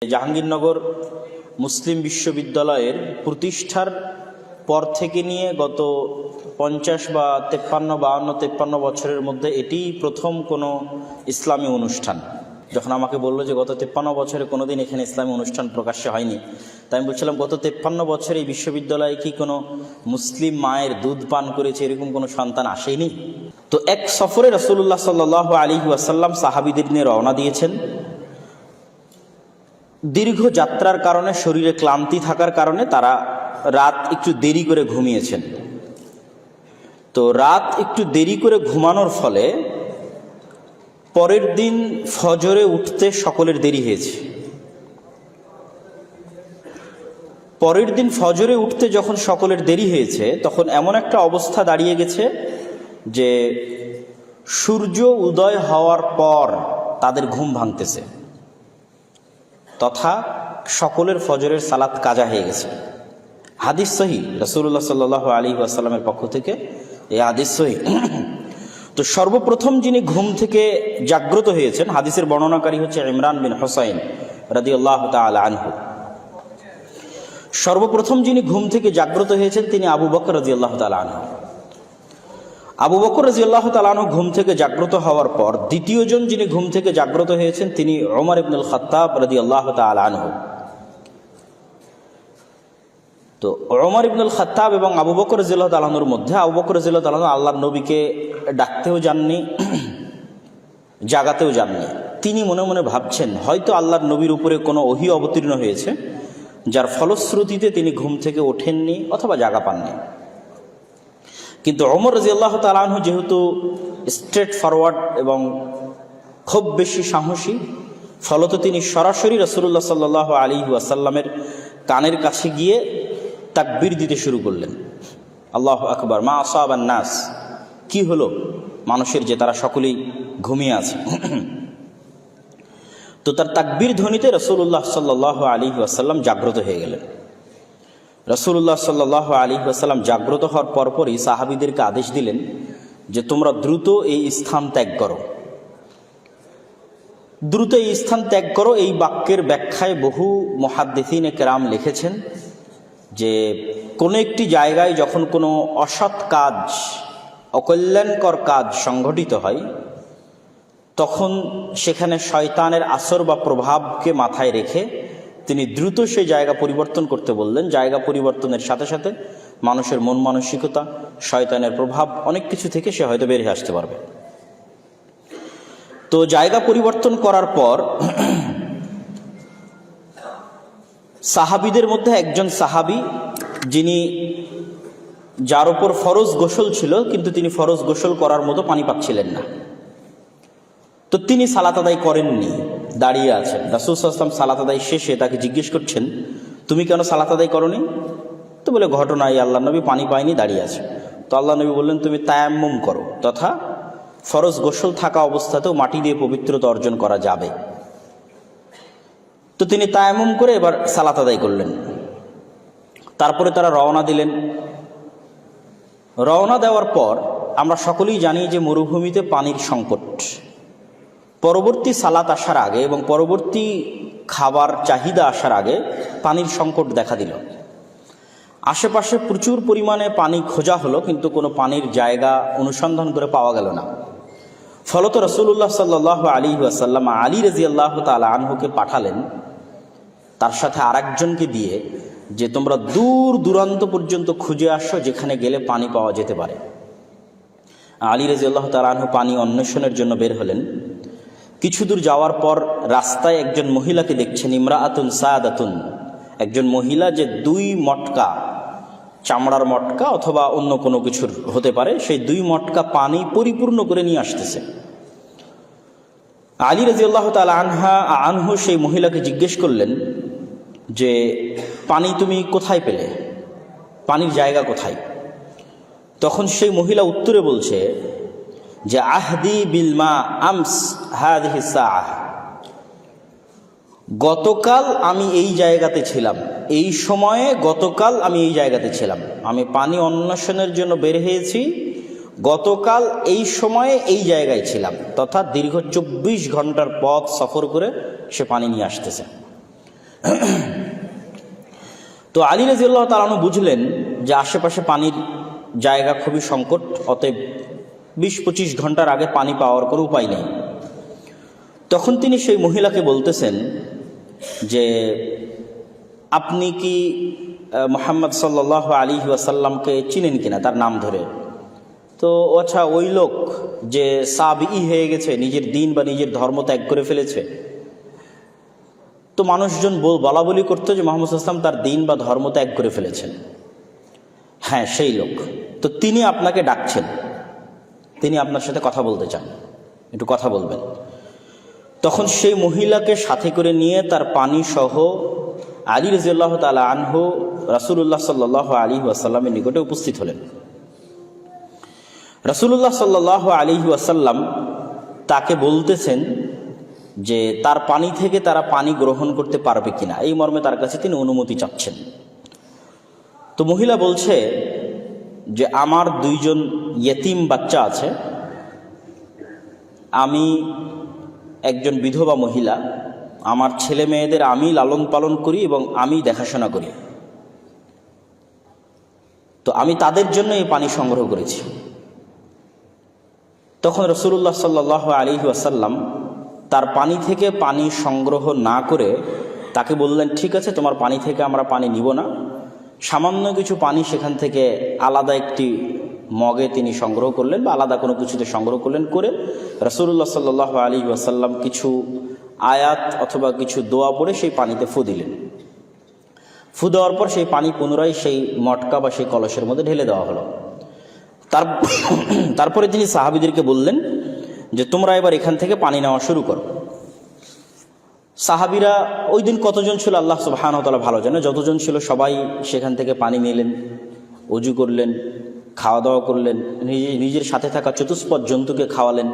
জাহাঙ্গীরনগর মুসলিম বিশ্ববিদ্যালয়ের প্রতিষ্ঠার পর থেকে নিয়ে গত 50 বা 53 বছরের মধ্যে এটি প্রথম কোনো ইসলামী অনুষ্ঠান। যখন আমাকে বললো যে গত 53 বছরে কোনোদিন এখানে ইসলামী অনুষ্ঠান প্রকাশ্যে হয়নি, তাই আমি বলছিলাম গত 53 বছরে এই বিশ্ববিদ্যালয়ে কি কোনো মুসলিম মায়ের দুধ পান করেছে এরকম কোনো সন্তান আসেনি? তো এক সফরে রাসূলুল্লাহ সাল্লাল্লাহু আলাইহি ওয়াসাল্লাম সাহাবীদের নিয়ে রওনা দিয়েছেন। দীর্ঘ যাত্রার কারণে শরীরে ক্লান্তি থাকার কারণে তারা রাত একটু দেরি করে ঘুমিয়েছেন। তো রাত একটু দেরি করে ঘুমানোর ফলে পরের দিন ফজরে উঠতে সকলের দেরি হয়েছে। পরের দিন ফজরে উঠতে যখন সকলের দেরি হয়েছে তখন এমন একটা অবস্থা দাঁড়িয়ে গেছে যে সূর্য উদয় হওয়ার পর তাদের ঘুম ভাঙতেছে, তথা সকলের ফজরের সালাত কাজা হয়ে গেছে। হাদিস সহিহ, রাসূলুল্লাহ সাল্লাল্লাহু আলাইহি ওয়াসাল্লামের পক্ষ থেকে এই হাদিস সহিহ। তো সর্বপ্রথম যিনি ঘুম থেকে জাগ্রত হয়েছেন, হাদিসের বর্ণনাকারী হচ্ছে ইমরান বিন হুসাইন রাদিয়াল্লাহু তাআলা আনহু। সর্বপ্রথম যিনি ঘুম থেকে জাগ্রত হয়েছেন তিনি আবু বকর রাদিয়াল্লাহু তাআলা আনহু। আবু বকর রাদিয়াল্লাহু তাআলা আনহু ঘুম থেকে জাগ্রত হওয়ার পর দ্বিতীয়জন যিনি ঘুম থেকে জাগ্রত হয়েছেন তিনি ওমর ইবনুল খাত্তাব রাদিয়াল্লাহু তাআলা আনহু। তো ওমর ইবনুল খাত্তাব এবং আবু বকর রাদিয়াল্লাহু তাআলা আনহুর মধ্যে আবু বকর রাদিয়াল্লাহু তাআলা আনহু আল্লাহর নবীকে ডাকতেও যাননি, জাগাতেও যাননি। তিনি মনে মনে ভাবছেন হয়তো আল্লাহর নবীর উপরে কোনো ওহী অবতীর্ণ হয়েছে যার ফলশ্রুতিতে তিনি ঘুম থেকে ওঠেননি অথবা জাগা পাননি। কিন্তু ওমর রাদিয়াল্লাহু তাআলা আনহু যেহেতু স্ট্রেট ফরওয়ার্ড এবং খুব বেশি সাহসী, ফলত তিনি সরাসরি রাসূলুল্লাহ সাল্লাল্লাহু আলাইহি ওয়াসাল্লামের কানের কাছে গিয়ে তাকবীর দিতে শুরু করলেন। আল্লাহু আকবার, মা আসাবান নাস, কি হলো মানুষের যে তারা সকলেই ঘুমিয়ে আছে। তো তার তাকবীর ধ্বনিতে রাসূলুল্লাহ সাল্লাল্লাহু আলাইহি ওয়াসাল্লাম জাগ্রত হয়ে গেলেন। রাসূলুল্লাহ সাল্লাল্লাহু আলাইহি ওয়াসাল্লাম জাগ্রত হওয়ার পরপরই সাহাবীদেরকে আদেশ দিলেন যে তোমরা দ্রুত এই স্থান ত্যাগ করো, দ্রুত এই স্থান ত্যাগ করো। এই বাক্যের ব্যাখ্যায় বহু মুহাদ্দিসিনে কেরাম লিখেছেন যে কোনো একটি জায়গায় যখন কোনো অসৎ কাজ, অকল্যাণকর কাজ সংঘটিত হয় তখন সেখানে শয়তানের আসর বা প্রভাবকে মাথায় রেখে তিনি দ্রুত সেই জায়গা পরিবর্তন করতে বললেন। জায়গা পরিবর্তনের সাথে সাথে মানুষের মন মানসিকতা, শয়তানের প্রভাব অনেক কিছু থেকে সে হয়তো বেরিয়ে আসতে পারবে। তো জায়গা পরিবর্তন করার পর সাহাবীদের মধ্যে একজন সাহাবী যিনি যার উপর ফরজ গোসল ছিল কিন্তু তিনি ফরজ গোসল করার মতো পানি পাচ্ছিলেন না, তো তিনি সালাত আদায় করেননি, দাঁড়িয়ে আছেন। রাসূল সাল্লাল্লাহু আলাইহি ওয়াসাল্লাম সালাত আদায় শেষে তাকে জিজ্ঞেস করছেন তুমি কেন সালাত আদায় করনি? তো বলে ঘটনা এই আল্লাহ নবী পানি পায়নি, দাঁড়িয়ে আছে। তো আল্লাহ নবী বললেন তুমি তায়াম্মুম করো, তথা ফরজ গোসল থাকা অবস্থাতেও মাটি দিয়ে পবিত্রতা অর্জন করা যাবে। তো তিনি তায়াম্মুম করে এবার সালাত আদায় করলেন। তারপরে তারা রওনা দিলেন। রওনা দেওয়ার পর আমরা সকলেই জানি যে মরুভূমিতে পানির সংকট। পরবর্তী সালাত আসার আগে এবং পরবর্তী খাবার চাহিদা আসার আগে পানির সংকট দেখা দিল। আশেপাশে প্রচুর পরিমাণে পানি খোঁজা হলো কিন্তু কোনো পানির জায়গা অনুসন্ধান করে পাওয়া গেল না। ফলত রাসূলুল্লাহ সাল্লাল্লাহু আলাইহি ওয়াসাল্লাম আলী রাদিয়াল্লাহু তাআলা আনহুকে পাঠালেন তার সাথে আরেকজনকে দিয়ে যে তোমরা দূর দূরান্ত পর্যন্ত খুঁজে আসো যেখানে গেলে পানি পাওয়া যেতে পারে। আলী রাদিয়াল্লাহু তাআলা আনহু পানি অন্বেষণের জন্য বের হলেন। কিছু দূর যাওয়ার পর রাস্তায় একজন মহিলাকে দেখছেন, ইমরাআতুন সাদাতুন, একজন মহিলা যে 2 মটকা, চামড়ার মটকা অথবা অন্য কোনো কিছুর হতে পারে, সেই 2 মটকা পানি পরিপূর্ণ করে নিয়ে আসতেছে। আলী রাদিয়াল্লাহু তাআলা আনহু সেই মহিলাকে জিজ্ঞেস করলেন যে পানি তুমি কোথায় পেলে, পানির জায়গা কোথায়? তখন সেই মহিলা উত্তরে বলছে যে আহদি বিল মা আমস হাযিহি সাআহ, গতকাল আমি এই জায়গাতে ছিলাম, এই সময়ে গতকাল আমি এই জায়গাতে ছিলাম, আমি পানি অন্বেষণের জন্য বের হয়েছি, গতকাল এই সময়ে এই জায়গায় ছিলাম, তথা দীর্ঘ 24 ঘন্টার পথ সফর করে সে পানি নিয়ে আসতেছে। তো আলী রাদিয়াল্লাহু তাআলা আনহু বুঝলেন যে আশেপাশে পানির জায়গা খুবই সংকট, অতএব 20-25 ঘন্টার আগে পানি পাওয়ার কোনো উপায় নেই। তখন তিনি সেই মহিলাকে বলতেছেন যে আপনি কি মুহাম্মদ সাল্লাল্লাহু আলাইহি ওয়াসাল্লামকে চিনেন কিনা, তার নাম ধরে। তো আচ্ছা, ওই লোক যে সাবিই হয়ে গেছে, নিজের দিন বা নিজের ধর্ম ত্যাগ করে ফেলেছে। তো মানুষজন বলা বলি করতো যে মুহাম্মদ সাল্লাল্লাহু আলাইহি ওয়াসাল্লাম তার দিন বা ধর্ম ত্যাগ করে ফেলেছেন। হ্যাঁ, সেই লোক। তো তিনি আপনাকে ডাকছেন, তিনি আপনার সাথে কথা বলতে চান, একটু কথা বলবেন। তখন সেই মহিলাকে সাথে করে নিয়ে তার পানি সহ আলী রাদিয়াল্লাহু তাআলা আনহু রাসূলুল্লাহ সাল্লাল্লাহু আলাইহি ওয়াসাল্লামের নিকটে উপস্থিত হলেন। রাসূলুল্লাহ সাল্লাল্লাহু আলাইহি ওয়াসাল্লাম তাকে বলতেছেন যে তার পানি থেকে তারা পানি গ্রহণ করতে পারবে কিনা, এই মর্মে তার কাছে তিনি অনুমতি চাচ্ছেন। তো মহিলা বলছে যে আমার 2জন ইয়েতিম বাচ্চা আছে, আমি একজন বিধবা মহিলা, আমার ছেলে মেয়েদের আমি লালন পালন করি এবং আমি দেখাশোনা করি, তো আমি তাদের জন্য এই পানি সংগ্রহ করেছি। তখন রাসূলুল্লাহ সাল্লাল্লাহু আলাইহি ওয়াসাল্লাম তার পানি থেকে পানি সংগ্রহ না করে তাকে বললেন, ঠিক আছে, তোমার পানি থেকে আমরা পানি নিব না। সামান্য কিছু পানি সেখান থেকে আলাদা একটি মগে তিনি সংগ্রহ করলেন বা আলাদা কোনো কিছুতে সংগ্রহ করলেন, করে রাসূলুল্লাহ সাল্লাল্লাহু আলাইহি ওয়াসাল্লাম কিছু আয়াত অথবা কিছু দোয়া পড়ে সেই পানিতে ফু দিলেন। ফু দেওয়ার পর সেই পানি পুনরায় সেই মটকা বা সেই কলসের মধ্যে ঢেলে দেওয়া হলো। তারপরে তিনি সাহাবীদেরকে বললেন যে তোমরা এবার এখান থেকে পানি নেওয়া শুরু করো। সাহাবীরা ওই দিন কতজন ছিল আল্লাহ সুবহানাহু ওয়া তাআলা ভালো জানে, যতজন ছিল সবাই সেখান থেকে পানি নিলেন, ওযু করলেন, খাওয়া দাওয়া করলেন, নিজের সাথে থাকা চতুষ্পদ জন্তুকে খাওয়ালেন।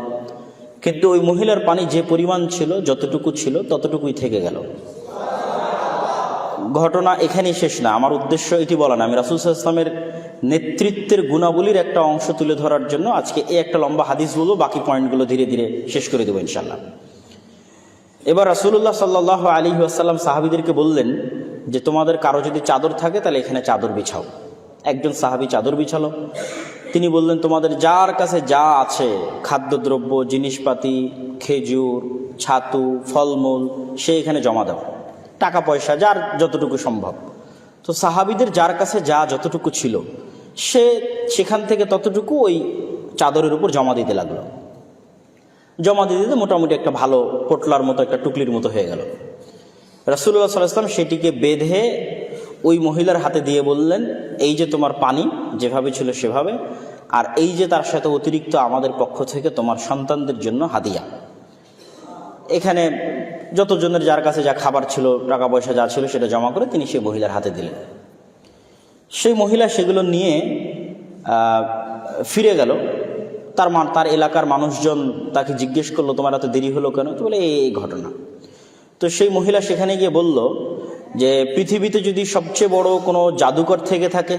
কিন্তু ওই মহিলার পানি যে পরিমাণ ছিল, যতটুকু ছিল ততটুকুই থেকে গেল। ঘটনা এখানেই শেষ না, আমার উদ্দেশ্য এটি বলা না। আমি রাসূল সাল্লাল্লাহু আলাইহি ওয়াসাল্লামের নেতৃত্বের গুণাবলীর একটা অংশ তুলে ধরার জন্য আজকে এই একটা লম্বা হাদিস বলবো, বাকি পয়েন্টগুলো ধীরে ধীরে শেষ করে দেবো ইনশাআল্লাহ। এবার রাসূলুল্লাহ সাল্লাল্লাহু আলাইহি ওয়াসাল্লাম সাহাবীদেরকে বললেন যে তোমাদের কারো যদি চাদর থাকে তাহলে এখানে চাদর বিছাও। একজন সাহাবী চাদর বিছালো। তিনি বললেন তোমাদের যার কাছে যা আছে, খাদ্যদ্রব্য, জিনিসপাতি, খেজুর, ছাতু, ফলমূল, সে এখানে জমা দাও, টাকা পয়সা যার যতটুকু সম্ভব। তো সাহাবীদের যার কাছে যা যতটুকু ছিল সে সেখান থেকে ততটুকু ওই চাদরের উপর জমা দিতে লাগলো। জমা দিতে দিতে মোটামুটি একটা ভালো পোটলার মতো, একটা টুকলির মতো হয়ে গেল। রাসূলুল্লাহ সাল্লাল্লাহু আলাইহি ওয়াসাল্লাম সেটিকে বেঁধে ওই মহিলার হাতে দিয়ে বললেন, এই যে তোমার পানি যেভাবে ছিল সেভাবে, আর এই যে তার সাথে অতিরিক্ত আমাদের পক্ষ থেকে তোমার সন্তানদের জন্য হাদিয়া। এখানে যতজনের যার কাছে যা খাবার ছিল, টাকা পয়সা যা ছিল সেটা জমা করে তিনি সেই মহিলার হাতে দিলেন। সেই মহিলা সেগুলো নিয়ে ফিরে গেল। তার এলাকার মানুষজন তাকে জিজ্ঞেস করলো তোমার এত দেরি হলো কেন? তো বলে এই ঘটনা। তো সেই মহিলা সেখানে গিয়ে বলল যে পৃথিবীতে যদি সবচেয়ে বড় কোনো জাদুকর থেকে থাকে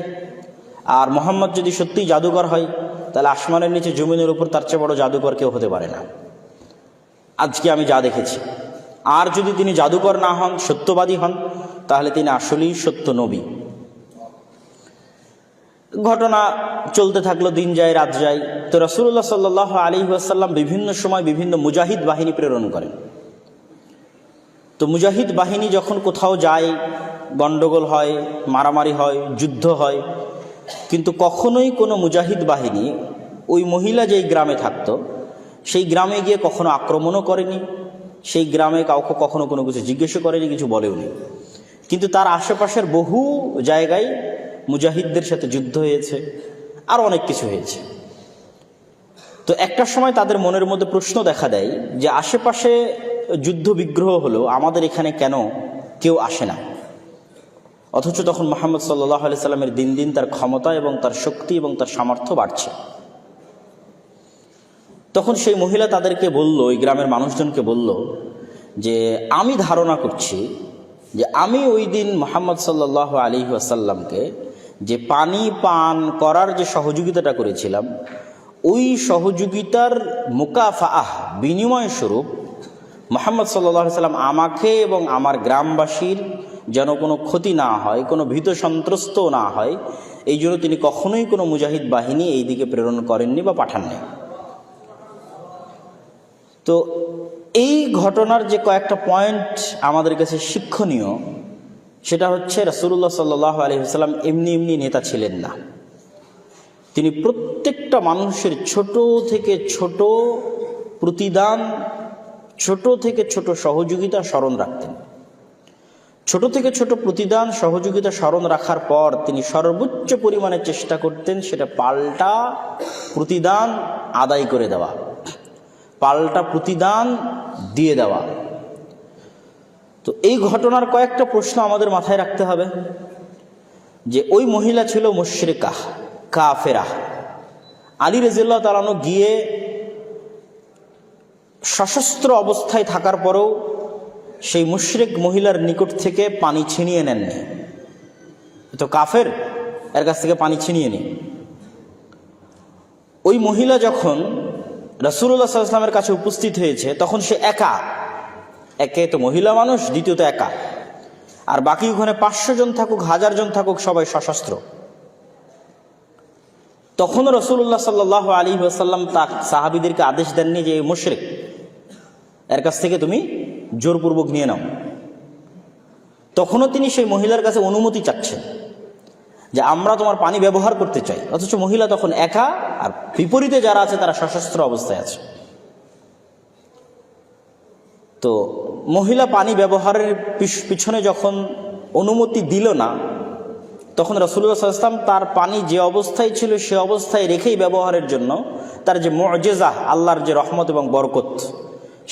আর মোহাম্মদ যদি সত্যিই জাদুকর হয়, তাহলে আসমানের নিচে জমিনের উপর তার চেয়ে বড় জাদুকর কেউ হতে পারে না, আজকে আমি যা দেখেছি। আর যদি তিনি জাদুকর না হন, সত্যবাদী হন, তাহলে তিনি আসলেই সত্য নবী। ঘটনা চলতে থাকলো, দিন যায় রাত যায়। তো রাসূলুল্লাহ সাল্লাল্লাহু আলাইহি ওয়াসাল্লাম বিভিন্ন সময় বিভিন্ন মুজাহিদ বাহিনী প্রেরণ করেন। তো মুজাহিদ বাহিনী যখন কোথাও যায়, গণ্ডগোল হয়, মারামারি হয়, যুদ্ধ হয়, কিন্তু কখনোই কোনো মুজাহিদ বাহিনী ওই মহিলা যেই গ্রামে থাকতো সেই গ্রামে গিয়ে কখনো আক্রমণও করেনি, সেই গ্রামে কাউকে কখনো কোনো কিছু জিজ্ঞেসও করেনি, কিছু বলেওনি। কিন্তু তার আশেপাশের বহু জায়গায় মুজাহিদদের সাথে যুদ্ধ হয়েছে, আর অনেক কিছু হয়েছে। তো একটা সময় তাদের মনের মধ্যে প্রশ্ন দেখা দেয় যে আশেপাশে যুদ্ধ বিগ্রহ হলো, আমাদের এখানে কেন কেউ আসে না? অথচ তখন মুহাম্মদ সাল্লাল্লাহু আলাইহি সাল্লামের দিন দিন তার ক্ষমতা এবং তার শক্তি এবং তার সামর্থ্য বাড়ছে। তখন সেই মহিলা তাদেরকে বলল, ওই গ্রামের মানুষজনকে বলল যে আমি ধারণা করছি যে আমি ওই দিন মুহাম্মদ সাল্লাল্লাহু আলাইহি ওয়াসাল্লামকে যে পানি পান করার যে সহযোগিতাটা করেছিলাম, ওই সহযোগিতার মুকাফাআহ, বিনিময় স্বরূপ মুহাম্মদ সাল্লাল্লাহু আলাইহি সাল্লাম আমাকে এবং আমার গ্রামবাসীর যেন কোনো ক্ষতি না হয়, কোনো ভীত সন্ত্রস্ত না হয়, এই জন্য তিনি কখনোই কোনো মুজাহিদ বাহিনী এই দিকে প্রেরণ করেননি বা পাঠাননি। তো এই ঘটনার যে কয়েকটা পয়েন্ট আমাদের কাছে শিক্ষণীয়, সেটা হচ্ছে রাসূলুল্লাহ সাল্লাল্লাহু আলাইহি ওয়াসাল্লাম এমনি এমনি নেতা ছিলেন না। তিনি প্রত্যেকটা মানুষের ছোট থেকে ছোট প্রতিদান, ছোট থেকে ছোট সহযোগিতা স্মরণ রাখতেন। ছোট থেকে ছোট প্রতিদান সহযোগিতা স্মরণ রাখার পর তিনি সর্বোচ্চ পরিমাণে চেষ্টা করতেন সেটা পাল্টা প্রতিদান আদায় করে দেওয়া, পাল্টা প্রতিদান দিয়ে দেওয়া। তো এই ঘটনার কয়েকটা প্রশ্ন আমাদের মাথায় রাখতে হবে। যে ওই মহিলা ছিল মুশরিকা, কাফেরা। আলী রাদিয়াল্লাহু তাআলা আনহু গিয়ে সশস্ত্র অবস্থায় থাকার পরেও সেই মুশরিক মহিলার নিকট থেকে পানি ছিনিয়ে নেননি। তো কাফের, এর কাছ থেকে পানি ছিনিয়ে নি। ওই মহিলা যখন রাসূলুল্লাহ সাল্লাল্লাহু আলাইহি ওয়াসাল্লামের কাছে উপস্থিত হয়েছে, তখন সে একা, একে তো মহিলা মানুষ, দ্বিতীয়ত একা, আর বাকি ওখানে 500 জন থাকুক, 1000 জন থাকুক, সবাই সশস্ত্র। তখন রাসূলুল্লাহ সাল্লাল্লাহু আলাইহি ওয়াসাল্লাম তার সাহাবীদেরকে আদেশ দেননি যে এই মুশরিক, এর কাছ থেকে তুমি জোরপূর্বক নিয়ে নাও। তখনও তিনি সেই মহিলার কাছে অনুমতি চাচ্ছেন যে আমরা তোমার পানি ব্যবহার করতে চাই, অথচ মহিলা তখন একা, আর বিপরীতে যারা আছে তারা সশস্ত্র অবস্থায় আছে। তো মহিলা পানি ব্যবহারের পিছনে যখন অনুমতি দিল না, তখন রাসূলুল্লাহ সাল্লাল্লাহু আলাইহি ওয়াসাল্লাম তার পানি যে অবস্থায় ছিল সে অবস্থায় রেখেই ব্যবহারের জন্য তার যে মুআজিজা, আল্লাহর যে রহমত এবং বরকত,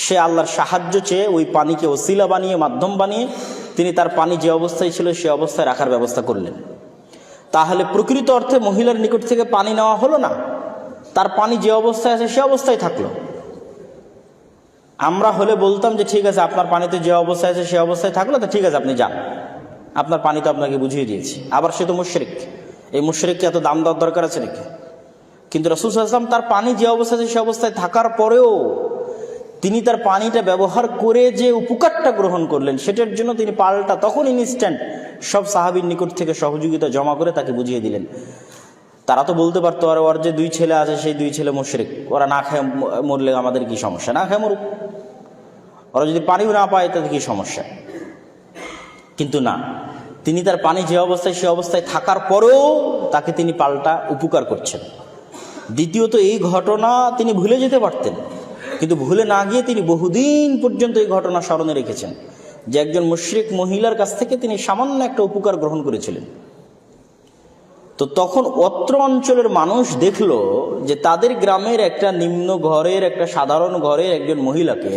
সে আল্লাহর সাহায্য চেয়ে ওই পানিকে ওসিলা বানিয়ে, মাধ্যম বানিয়ে তিনি তার পানি যে অবস্থায় ছিল সে অবস্থায় রাখার ব্যবস্থা করলেন। তাহলে প্রকৃত অর্থে মহিলার নিকট থেকে পানি নেওয়া হলো না, তার পানি যে অবস্থায় আছে সে অবস্থায় থাকলো। আমরা হলে বলতাম যে ঠিক আছে, আপনার পানিতে যে অবস্থায় আছে সে অবস্থায় থাকলো, তো ঠিক আছে আপনি যান, আপনার পানি তো আপনাকে বুঝিয়ে দিয়েছি। আবার সে তো মুশরিক, এই মুশরিককে এত দাম দেওয়ার দরকার আছে নাকি? কিন্তু রাসূল সাল্লাল্লাহু আলাইহি ওয়াসাল্লাম তার পানি যে অবস্থায় আছে সে অবস্থায় থাকার পরেও তিনি তার পানিটা ব্যবহার করে যে উপকারটা গ্রহণ করলেন, সেটার জন্য তিনি পাল্টা তখন ইনস্ট্যান্ট সব সাহাবীর নিকট থেকে সহযোগিতা জমা করে তাকে বুঝিয়ে দিলেন। তারা তো বলতে পারতো, আর ওর যে 2 ছেলে আছে সেই 2 ছেলে মুশরিক, ওরা না খেয়ে মরলে আমাদের কি সমস্যা, না খেয়ে মরুক, ওরা যদি পানিও না পায় তাদের কি সমস্যা। কিন্তু না, তিনি তার পানি যে অবস্থায় সে অবস্থায় থাকার পরেও তাকে তিনি পাল্টা উপকার করছেন। দ্বিতীয়ত, এই ঘটনা তিনি ভুলে যেতে পারতেন, কিন্তু ভুলে না গিয়ে তিনি বহুদিন পর্যন্ত এই ঘটনা স্মরণে রেখেছেন যে একজন মুশরিক মহিলার কাছ থেকে তিনি সামান্য একটা উপকার গ্রহণ করেছিলেন। তো তখন অত্র অঞ্চলের মানুষ দেখলো যে তাদের গ্রামের একটা নিম্ন ঘরের, একটা সাধারণ ঘরের একজন মহিলাকে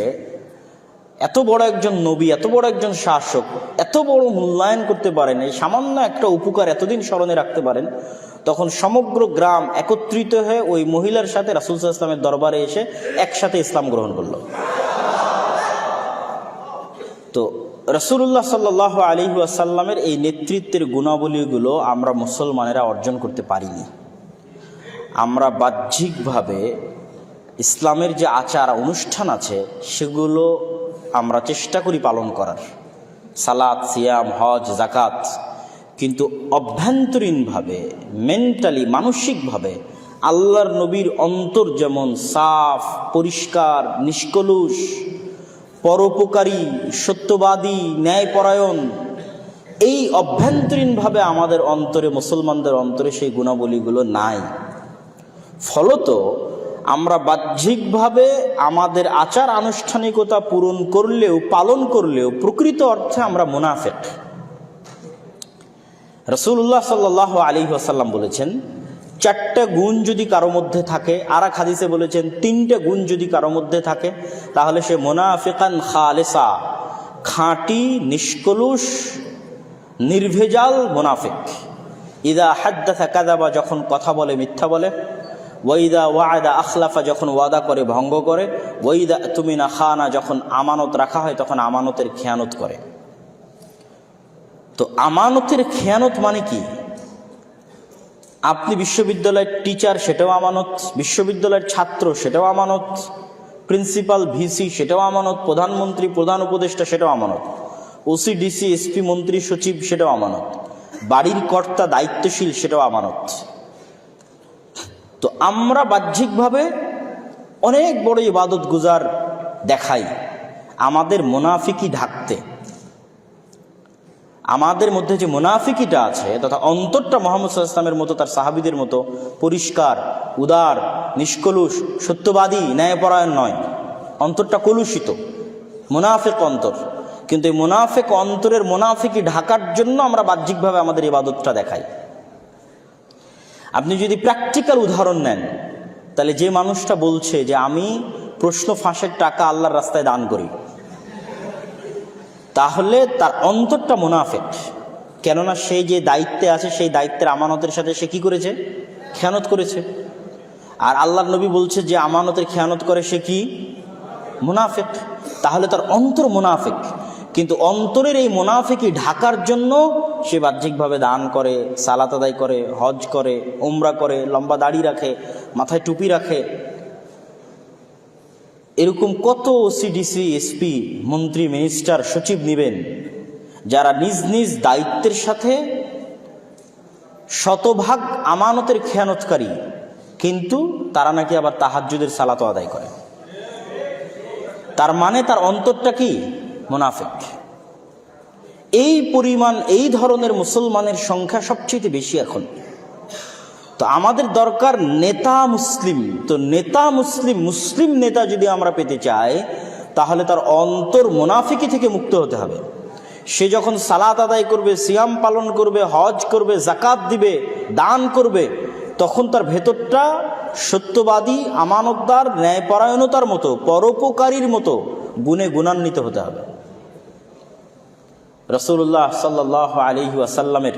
এত বড় একজন নবী, এত বড় একজন শাসক এত বড় মূল্যায়ন করতে পারেন, এই সামান্য একটা উপকার এতদিন স্মরণে রাখতে পারেন। তখন সমগ্র গ্রাম একত্রিত হয়ে ওই মহিলার সাথে রাসূল সাল্লাল্লাহু আলাইহি ওয়াসাল্লামের দরবারে এসে একসাথে ইসলাম গ্রহণ করলো। তো রাসূলুল্লাহ সাল্লাল্লাহু আলাইহি ওয়াসাল্লামের এই নেতৃত্বের গুণাবলীগুলো আমরা মুসলমানেরা অর্জন করতে পারিনি। আমরা বাহ্যিকভাবে ইসলামের যে আচার অনুষ্ঠান আছে সেগুলো আমরা চেষ্টা করি পালন করার, সালাত, সিয়াম, হজ, যাকাত, কিন্তু অভ্যন্তরীণভাবে, মেন্টালি, মানসিকভাবে আল্লাহর নবীর অন্তর যেমন সাফ, পরিষ্কার, নিষ্কলুষ, পরোপকারী, সত্যবাদী, ন্যায়পরায়ণ, এই অভ্যন্তরীণভাবে আমাদের অন্তরে, মুসলমানদের অন্তরে সেই গুণাবলীগুলো নাই। ফলত আমরা বাহ্যিকভাবে আমাদের আচার আনুষ্ঠানিকতা পূরণ করলেও, পালন করলেও প্রকৃত অর্থে আমরা মুনাফিক। রাসূলুল্লাহ সাল্লাল্লাহু আলাইহি ওয়াসাল্লাম বলেছেন 4টা গুণ যদি কারো মধ্যে থাকে, আর এক হাদিসে বলেছেন 3টে গুণ যদি কারো মধ্যে থাকে, তাহলে সে মুনাফিকান খালেসা, খাঁটি, নিষ্কলুষ, নির্ভেজাল মুনাফিক। ইদা হাদ্দাসা কাযাবা, যখন কথা বলে মিথ্যা বলে, ওয়াইদা ওয়াদা আখলাফা, যখন ওয়াদা করে ভঙ্গ করে, ওয়াইদা তুমিনা খানা, যখন আমানত রাখা হয় তখন আমানতের খেয়ানত করে। তো আমানতের খেয়ানত মানে কি? আপনি বিশ্ববিদ্যালয়ের টিচার, সেটাও আমানত, বিশ্ববিদ্যালয়ের ছাত্র, সেটাও আমানত, প্রিন্সিপাল, ভিসি সেটাও আমানত, প্রধানমন্ত্রী, প্রধান উপদেষ্টা সেটাও আমানত, ওসি, ডিসি, এসপি, মন্ত্রী, সচিব সেটাও আমানত, বাড়ির কর্তা, দায়িত্বশীল সেটাও আমানত। তো আমরা বাহ্যিকভাবে অনেক বড় ইবাদত গুজার দেখাই আমাদের মুনাফিকি ঢাকতে। আমাদের মধ্যে যে মুনাফিকিটা আছে তথা অন্তরটা মুহাম্মদ সাল্লাল্লাহু আলাইহি ওয়াসাল্লামের মতো, তার সাহাবীদের মতো পরিষ্কার, উদার, নিষ্কলুষ, সত্যবাদী, ন্যায়পরায়ণ নয়। অন্তরটা কলুষিত, মুনাফিক অন্তর। কিন্তু এই মুনাফিক অন্তরের মুনাফিকি ঢাকার জন্য আমরা বাহ্যিকভাবে আমাদের ইবাদতটা দেখাই। আপনি যদি প্র্যাকটিক্যাল উদাহরণ নেন, তাহলে যে মানুষটা বলছে যে আমি প্রশ্ন ফাঁসের টাকা আল্লাহর রাস্তায় দান করি, তাহলে তার অন্তরটা মুনাফিক। কেননা সে যে দায়িত্বে আছে সেই দায়িত্বের আমানতের সাথে সে কি করেছে? খেয়ানত করেছে। আর আল্লাহর নবী বলছে যে আমানতের খেয়ানত করে সে কি? মুনাফিক। তাহলে তার অন্তর মুনাফিক। কিন্তু অন্তরের এই মুনাফিকি ঢাকার জন্য সে বাহ্যিকভাবে দান করে, সালাত আদায় করে, হজ করে, উমরা করে, লম্বা দাড়ি রাখে, মাথায় টুপি রাখে। এরকম কত ওসিডিসি, এসপি, মন্ত্রী, মিনিস্টার, সচিব নিবেন যারা নিজ নিজ দায়িত্বের সাথে শতভাগ আমানতের খেয়ানতকারী, কিন্তু তারা নাকি আবার তাহাজ্জুদের সালাত আদায় করে। তার মানে তার অন্তরটা কি? মুনাফিক। এই পরিমাণ, এই ধরনের মুসলমানের সংখ্যা সবচেয়ে বেশি এখন। তো আমাদের দরকার নেতা মুসলিম। তো নেতা মুসলিম, মুসলিম নেতা যদি আমরা পেতে চাই, তাহলে তার অন্তর মুনাফিকি থেকে মুক্ত হতে হবে। সে যখন সালাত আদায় করবে, সিয়াম পালন করবে, হজ করবে, যাকাত দিবে, দান করবে, তখন তার ভেতরটা সত্যবাদী, আমানতদার, ন্যায়পরায়ণতার মতো, পরোপকারীর মতো গুণে গুণান্বিত হতে হবে। রাসূলুল্লাহ সাল্লাল্লাহু আলাইহি ওয়াসাল্লামের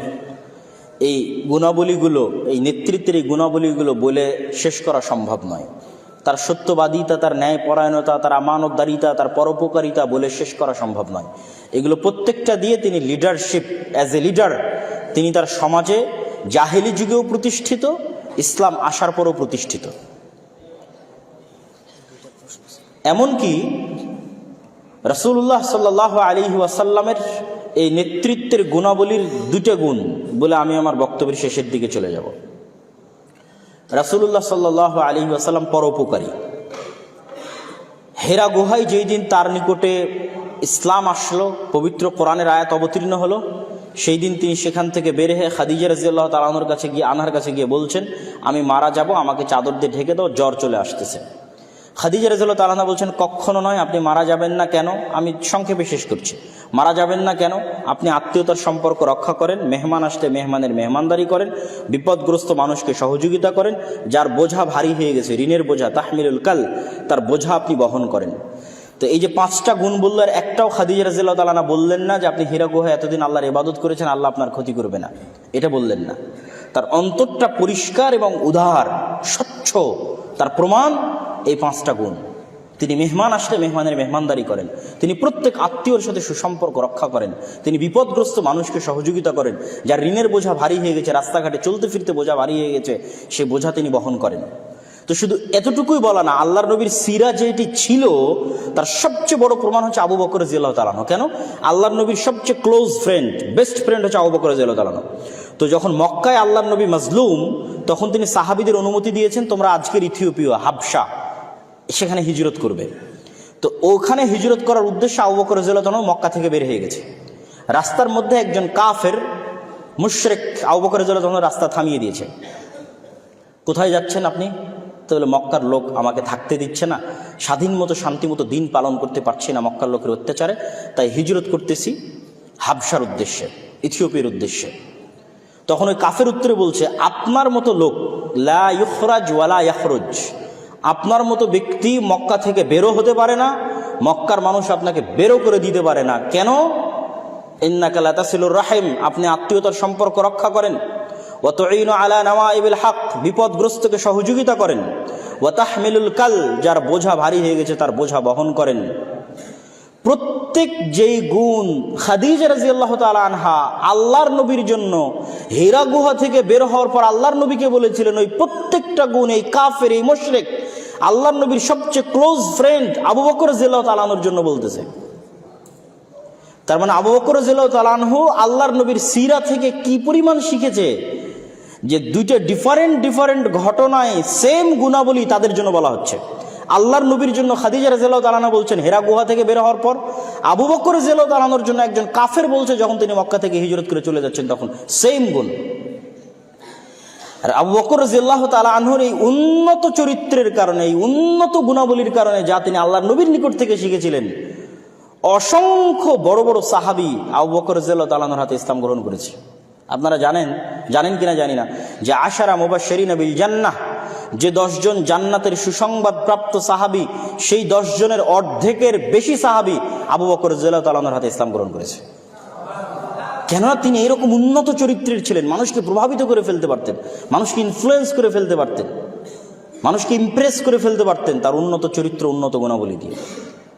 এই গুণাবলীগুলো, এই নেতৃত্বের এই গুণাবলীগুলো বলে শেষ করা সম্ভব নয়। তার সত্যবাদিতা, তার ন্যায়পরায়ণতা, তার আমানতদারিতা, তার পরোপকারিতা বলে শেষ করা সম্ভব নয়। এগুলো প্রত্যেকটা দিয়ে তিনি লিডারশিপ, অ্যাজ এ লিডার তিনি তার সমাজে জাহেলি যুগেও প্রতিষ্ঠিত, ইসলাম আসার পরও প্রতিষ্ঠিত। এমনকি রাসূলুল্লাহ সাল্লাল্লাহু আলাইহি ওয়াসাল্লামের এই নেতৃত্বের গুণাবলীর দুটো গুণ বলে আমি আমার বক্তব্যের শেষের দিকে চলে যাব। রাসূলুল্লাহ সাল্লাল্লাহু আলাইহি ওয়াসাল্লাম পরোপকারী। হেরা গুহায় যেই দিন তার নিকটে ইসলাম আসলো, পবিত্র কোরআনের আয়াত অবতীর্ণ হলো, সেই দিন তিনি সেখান থেকে বের হয়ে খাদিজা রাদিয়াল্লাহু তাআলা আনহার কাছে গিয়ে, কাছে গিয়ে বলছেন, আমি মারা যাব, আমাকে চাদর দিয়ে ঢেকে দাও, জ্বর চলে আসতেছে। খাদিজা রাদিয়াল্লাহু তাআলা বলছেন, কখনো নয়, আপনি মারা যাবেন না। কেন? আমি সংক্ষেপে শেষ করছি। মারা যাবেন না কেন? আপনি আত্মীয়তার সম্পর্ক রক্ষা করেন, মেহমান আসলে মেহমানের মেহমানদারি করেন, বিপদগ্রস্ত মানুষকে সহযোগিতা করেন, যার বোঝা ভারী হয়ে গেছে, ঋণের বোঝা, তাহমিলুল কাল, তার বোঝা আপনি বহন করেন। তো এই যে 5টা গুণ বললো, আর একটাও খাদিজা রাদিয়াল্লাহু তাআলা বললেন না যে আপনি হীরা গুহায় এতদিন আল্লাহর ইবাদত করেছেন, আল্লাহ আপনার ক্ষতি করবে না, এটা বললেন না। তার অন্তরটা পরিষ্কার এবং উদার, স্বচ্ছ। তার প্রমাণ এই 5টা গুণ। তিনি মেহমান আসলে মেহমানের মেহমানদারি করেন, তিনি প্রত্যেক আত্মীয়র সাথে সুসম্পর্ক রক্ষা করেন, তিনি বিপদগ্রস্ত মানুষকে সহযোগিতা করেন, যার ঋণের বোঝা ভারী হয়ে গেছে, রাস্তাঘাটে চলতে ফিরতে বোঝা ভারী হয়ে গেছে, সে বোঝা তিনি বহন করেন। তো শুধু এতটুকুই বলা না, আল্লাহর নবীর সিরা যেটি ছিল তার সবচেয়ে বড় প্রমাণ হচ্ছে আবু বকর রাদিয়াল্লাহু তাআলা। কেন? আল্লাহর নবীর সবচেয়ে ক্লোজ ফ্রেন্ড, বেস্ট ফ্রেন্ড হচ্ছে আবু বকর রাদিয়াল্লাহু তাআলা। তো যখন মক্কায় আল্লাহর নবী মাজলুম, তখন তিনি সাহাবীদের অনুমতি দিয়েছেন, তোমরা আজকের ইথিওপিয়া, হাবশা, সেখানে হিজরত করবে। তো ওখানে হিজরত করার উদ্দেশ্যে আবু বকর রাদিয়াল্লাহু তাআলা মক্কা থেকে বের হয়ে গেছে। রাস্তার মধ্যে একজন কাফের মুশরিক আবু বকর রাদিয়াল্লাহু তাআলা রাস্তা থামিয়ে দিয়েছে। কোথায় যাচ্ছেন আপনি? তো বলে, মক্কার লোক আমাকে থাকতে দিচ্ছে না, স্বাধীন মতো শান্তি মতো দিন পালন করতে পারছি না মক্কার লোকের অত্যাচারে, তাই হিজরত করতেছি হাবশার উদ্দেশ্যে, ইথিওপিয়ার উদ্দেশ্যে। তখন ওই কাফের উত্তরে বলছে, আপনার মতো লোক লা ইখরাজ ওয়ালা ইয়াখরুজ, আপনার মতো ব্যক্তি মক্কা থেকে বেরো হতে পারে না, মক্কার মানুষ আপনাকে বেরো করে দিতে পারে না। কেন? ইন্নাকা লা তাসিলুর রাহিম, আপনি আত্মীয়তার সম্পর্ক রক্ষা করেন, ওয়া তুঈনু আলা নাওয়াইবিল হক, বিপদগ্রস্তকে সহযোগিতা করেন, ওয়া তাহমিলুল কাল, যার বোঝা ভারী হয়ে গেছে তার বোঝা বহন করেন। প্রত্যেক যেই গুণ খাদিজা রাদিয়াল্লাহু তাআলা আনহা আল্লাহর নবীর জন্য হীরা গুহা থেকে বের হওয়ার পর আল্লাহর নবীকে বলেছিলেন, ওই প্রত্যেকটা গুণ এই কাফের, এই মুশরিক আল্লাহর নবীর সবচেয়ে ক্লোজ ফ্রেন্ড আবু বকর রাদিয়াল্লাহু তাআলা আনহুর জন্য বলতেছে। তার মানে আবু বকর রাদিয়াল্লাহু তাআলা আনহু আল্লাহর নবীর সিরা থেকে কি পরিমাণ শিখেছে যে দুইটা ডিফারেন্ট ঘটনায় সেম গুণাবলী তাদের জন্য বলা হচ্ছে। আল্লাহর নবীর জন্য খাদিজা রাদিয়াল্লাহু তাআলা আনহা বলছেন হেরা গুহা থেকে বের হওয়ার পর, আবু বকর রাদিয়াল্লাহু তাআলা আনহুর জন্য একজন কাফের বলছে যখন তিনি মক্কা থেকে হিজরত করে চলে যাচ্ছেন তখন সেম গুণ। আর আবু বকর রাদিয়াল্লাহু তাআলা আনহুর এই উন্নত চরিত্রের কারণে, এই উন্নত গুণাবলীর কারণে যা তিনি আল্লাহর নবীর নিকট থেকে শিখেছিলেন, অসংখ্য বড় বড় সাহাবী আবু বকর রাদিয়াল্লাহু তাআলা আনহুর হাতে ইসলাম গ্রহণ করেছে। আপনারা জানেন কিনা জানি না যে আশারা মুবাশশিরিনা বিল জান্নাহ, যে 10 জন জান্নাতের সুসংবাদ প্রাপ্ত সাহাবী, সেই 10 জনের অর্ধেকের বেশি সাহাবী আবু বকর রাদিয়াল্লাহু তাআলা আনহুর হাতে ইসলাম গ্রহণ করেছে। কেননা তিনি এরকম উন্নত চরিত্রের ছিলেন, মানুষকে প্রভাবিত করে ফেলতে পারতেন, মানুষকে ইনফ্লুয়েন্স করে ফেলতে পারতেন, মানুষকে ইমপ্রেস করে ফেলতে পারতেন তার উন্নত চরিত্র, উন্নত গুণাবলী দিয়ে।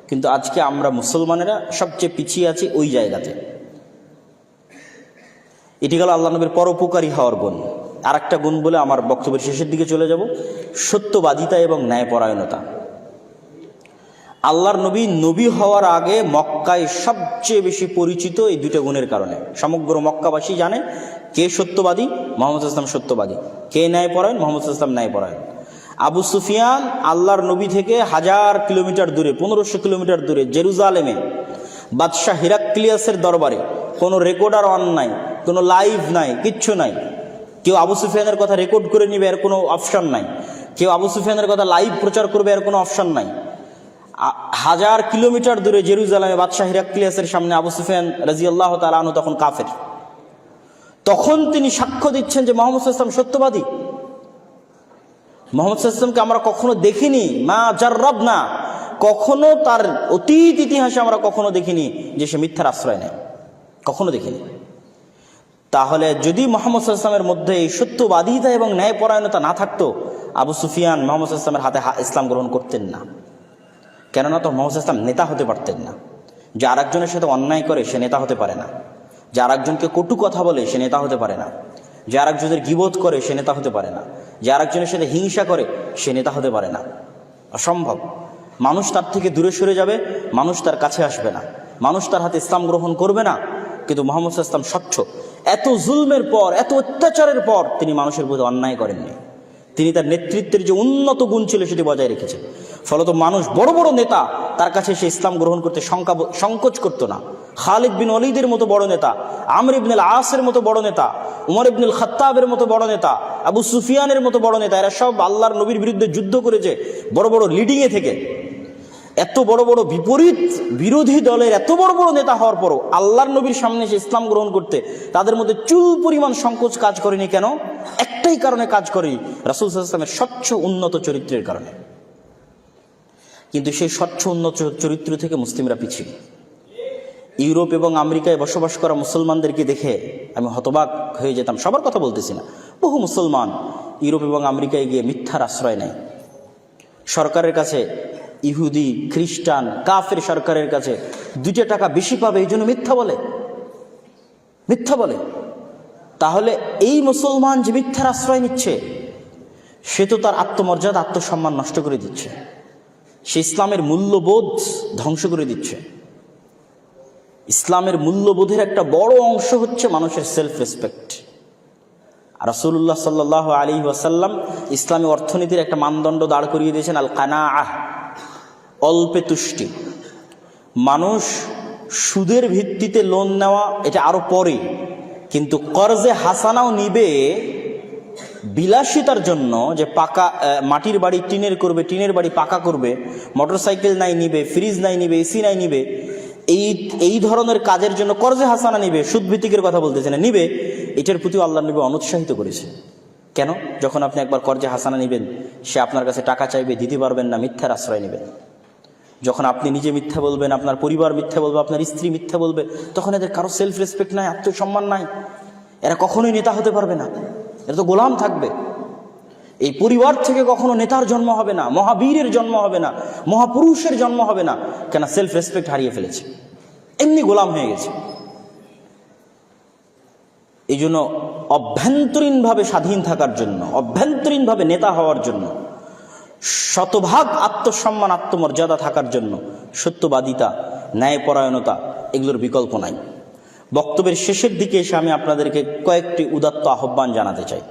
কিন্তু আজকে আমরা মুসলমানেরা সবচেয়ে পিছিয়ে আছি ওই জায়গাতে। এটি গেল আল্লাহ নবীর পরোপকারী হওয়ার গুণ। আর একটা গুণ বলে আমার বক্তব্যের শেষের দিকে চলে যাব, সত্যবাদিতা এবং ন্যায়পরায়ণতা। আল্লাহর নবী হওয়ার আগে মক্কায় সবচেয়ে বেশি পরিচিত এই দুটো গুণের কারণে। সমগ্র মক্কাবাসী জানে কে সত্যবাদী, মুহাম্মদ সাল্লাল্লাহু আলাইহি ওয়াসাল্লাম সত্যবাদী, কে ন্যায়পরায়ণ, মুহাম্মদ সাল্লাল্লাহু আলাইহি ওয়াসাল্লাম ন্যায়পরায়ণ। আবু সুফিয়ান আল্লাহর নবী থেকে 1000 কিলোমিটার দূরে, 1500 কিলোমিটার দূরে জেরুজালেমে বাদশাহ হিরাক্লিয়াসের দরবারে কোনো রেকর্ডার অন নাই, কোনো লাইভ নাই, কিচ্ছু নাই। কেউ আবু সুফিয়ানের কথা রেকর্ড করে নিবে এর কোনো অপশন নাই, কেউ আবু সুফিয়ানের কথা লাইভ প্রচার করবে এর কোনো অপশন নাই। 1000 কিলোমিটার দূরে জেরুজালেমে বাদশাহ হিরাক্লিয়াসের সামনে আবু সুফিয়ান রাদিয়াল্লাহু তাআলা আনহু তখন কাফের। তখন তিনি সাক্ষ্য দিচ্ছেন যে মুহাম্মদ সাল্লাল্লাহু আলাইহি ওয়াসাল্লাম সত্যবাদী। মুহাম্মদ সাল্লাল্লাহু আলাইহি ওয়াসাল্লামকে আমরা কখনো দেখিনি, মা জাররাবনা, কখনো তার অতীত ইতিহাসে আমরা কখনো দেখিনি যে সে মিথ্যার আশ্রয় নেয়, কখনো দেখিনি। তাহলে যদি মুহাম্মদ সাল্লাল্লাহু আলাইহি ওয়াসাল্লামের মধ্যে এই সত্যবাদিতা এবং ন্যায়পরায়ণতা না থাকতো, আবু সুফিয়ান মুহাম্মদ সাল্লাল্লাহু আলাইহি ওয়াসাল্লামের হাতে ইসলাম গ্রহণ করতেন না। কেননা তো মুহাম্মদ সাল্লাল্লাহু আলাইহি ওয়াসাল্লাম নেতা হতে পারতেন না। যে আরেকজনের সাথে অন্যায় করে সে নেতা হতে পারে না, যে আরেকজনকে কটু কথা বলে সে নেতা হতে পারে না, যে আরেকজনের গীবত করে সে নেতা হতে পারে না, যে আরেকজনের সাথে হিংসা করে সে নেতা হতে পারে না। অসম্ভব। মানুষ তার থেকে দূরে সরে যাবে, মানুষ তার কাছে আসবে না, মানুষ তার হাতে ইসলাম গ্রহণ করবে না। কিন্তু মুহাম্মদ সাল্লাল্লাহু আলাইহি ওয়াসাল্লাম স্বচ্ছ, এত জুলমের পর, এত অত্যাচারের পর তিনি মানুষের প্রতি অন্যায় করেননি। তিনি তার নেতৃত্বের যে উন্নত গুণ ছিল সেটি বজায় রেখেছেন। ফলত মানুষ বড় বড় নেতা তার কাছে সে ইসলাম গ্রহণ করতে সংকোচ করতো না। খালিদ বিন ওয়ালিদের মতো বড় নেতা, আমর ইবনে আল আসের মতো বড় নেতা, উমর ইবনে আল খাত্তাবের মতো বড় নেতা, আবু সুফিয়ানের মতো বড় নেতা, এরা সব আল্লাহর নবীর বিরুদ্ধে যুদ্ধ করেছে বড় বড় লিডিংয়ে থেকে। এত বড় বড় বিরোধী দলের এত বড় বড় নেতা হওয়ার পরও আল্লাহর নবীর সামনে এসে ইসলাম গ্রহণ করতে তাদের মধ্যে চুল পরিমাণ সংকোচ কাজ করেনি। কেন? একটাই কারণে কাজ করেনি, রাসূল সাল্লাল্লাহু আলাইহি ওয়াসাল্লামের স্বচ্ছ উন্নত চরিত্রের কারণে। কিন্তু সেই স্বচ্ছ উন্নত চরিত্র থেকে মুসলিমরা পিছিয়ে। ইউরোপ এবং আমেরিকায় বসবাস করা মুসলমানদেরকে দেখে আমি হতবাক হয়ে যেতাম। সবার কথা বলতেছি না, বহু মুসলমান ইউরোপ এবং আমেরিকায় গিয়ে মিথ্যার আশ্রয় নেয়। সরকারের কাছে, ইহুদি, খ্রিস্টান, কাফের সরকারের কাছে 2 টাকা বেশি পাবে এই জন্য মিথ্যা বলে। তাহলে এই মুসলমান যে মিথ্যার আশ্রয় নিচ্ছে সে তো তার আত্মমর্যাদা, আত্মসম্মান নষ্ট করে দিচ্ছে, সে ইসলামের মূল্যবোধ ধ্বংস করে দিচ্ছে। ইসলামের মূল্যবোধের একটা বড় অংশ হচ্ছে মানুষের সেলফ রেসপেক্ট। রাসূলুল্লাহ সাল্লাল্লাহু আলাইহি ওয়াসাল্লাম ইসলামী অর্থনীতির একটা মানদণ্ড দাঁড় করিয়ে দিয়েছেন, আল কানাআহ, অল্পে তুষ্টি। মানুষ সুদের ভিত্তিতে লোন নেওয়া এটা আরো পরে, কিন্তু কর্জে হাসানাও নিবে বিলাসিতার জন্য, যে পাকা মাটির বাড়ি টিনের করবে, টিনের বাড়ি পাকা করবে, মোটরসাইকেল নাই নিবে, ফ্রিজ নাই নিবে, এসি নাই নিবে, এই ধরনের কাজের জন্য কর্জে হাসানা নিবে, সুদ ভিত্তিকের কথা বলতেছে না, নিবে। এটার প্রতি আল্লাহর নবী অনুৎসাহিত করেছে। কেন? যখন আপনি একবার কর্জে হাসানা নেবেন, সে আপনার কাছে টাকা চাইবে, দিতে পারবেন না, মিথ্যার আশ্রয় নেবেন। যখন আপনি নিজে মিথ্যা বলবেন, আপনার পরিবার মিথ্যা বলবে, আপনার স্ত্রী মিথ্যা বলবে, তখন এদের কারো সেলফ রেসপেক্ট নাই, আত্মসম্মান নাই, এরা কখনোই নেতা হতে পারবে না, এরা তো গোলাম থাকবে। এই পরিবার থেকে কখনো নেতার জন্ম হবে না, মহাবীরের জন্ম হবে না, মহাপুরুষের জন্ম হবে না। কেন? সেলফ রেসপেক্ট হারিয়ে ফেলেছে, এমনি গোলাম হয়ে গেছে। এই জন্য অভ্যন্তরীণভাবে স্বাধীন থাকার জন্য, অভ্যন্তরীণভাবে নেতা হওয়ার জন্য শতভাগ আত্মসম্মান, আত্মমর্যাদা থাকার জন্য সত্যবাদিতা, ন্যায়পরায়ণতা এগুলোর বিকল্প নাই। বক্তব্যের শেষের দিকে এসে আমি আপনাদেরকে কয়েকটি উদাত্ত আহ্বান জানাতে চাই।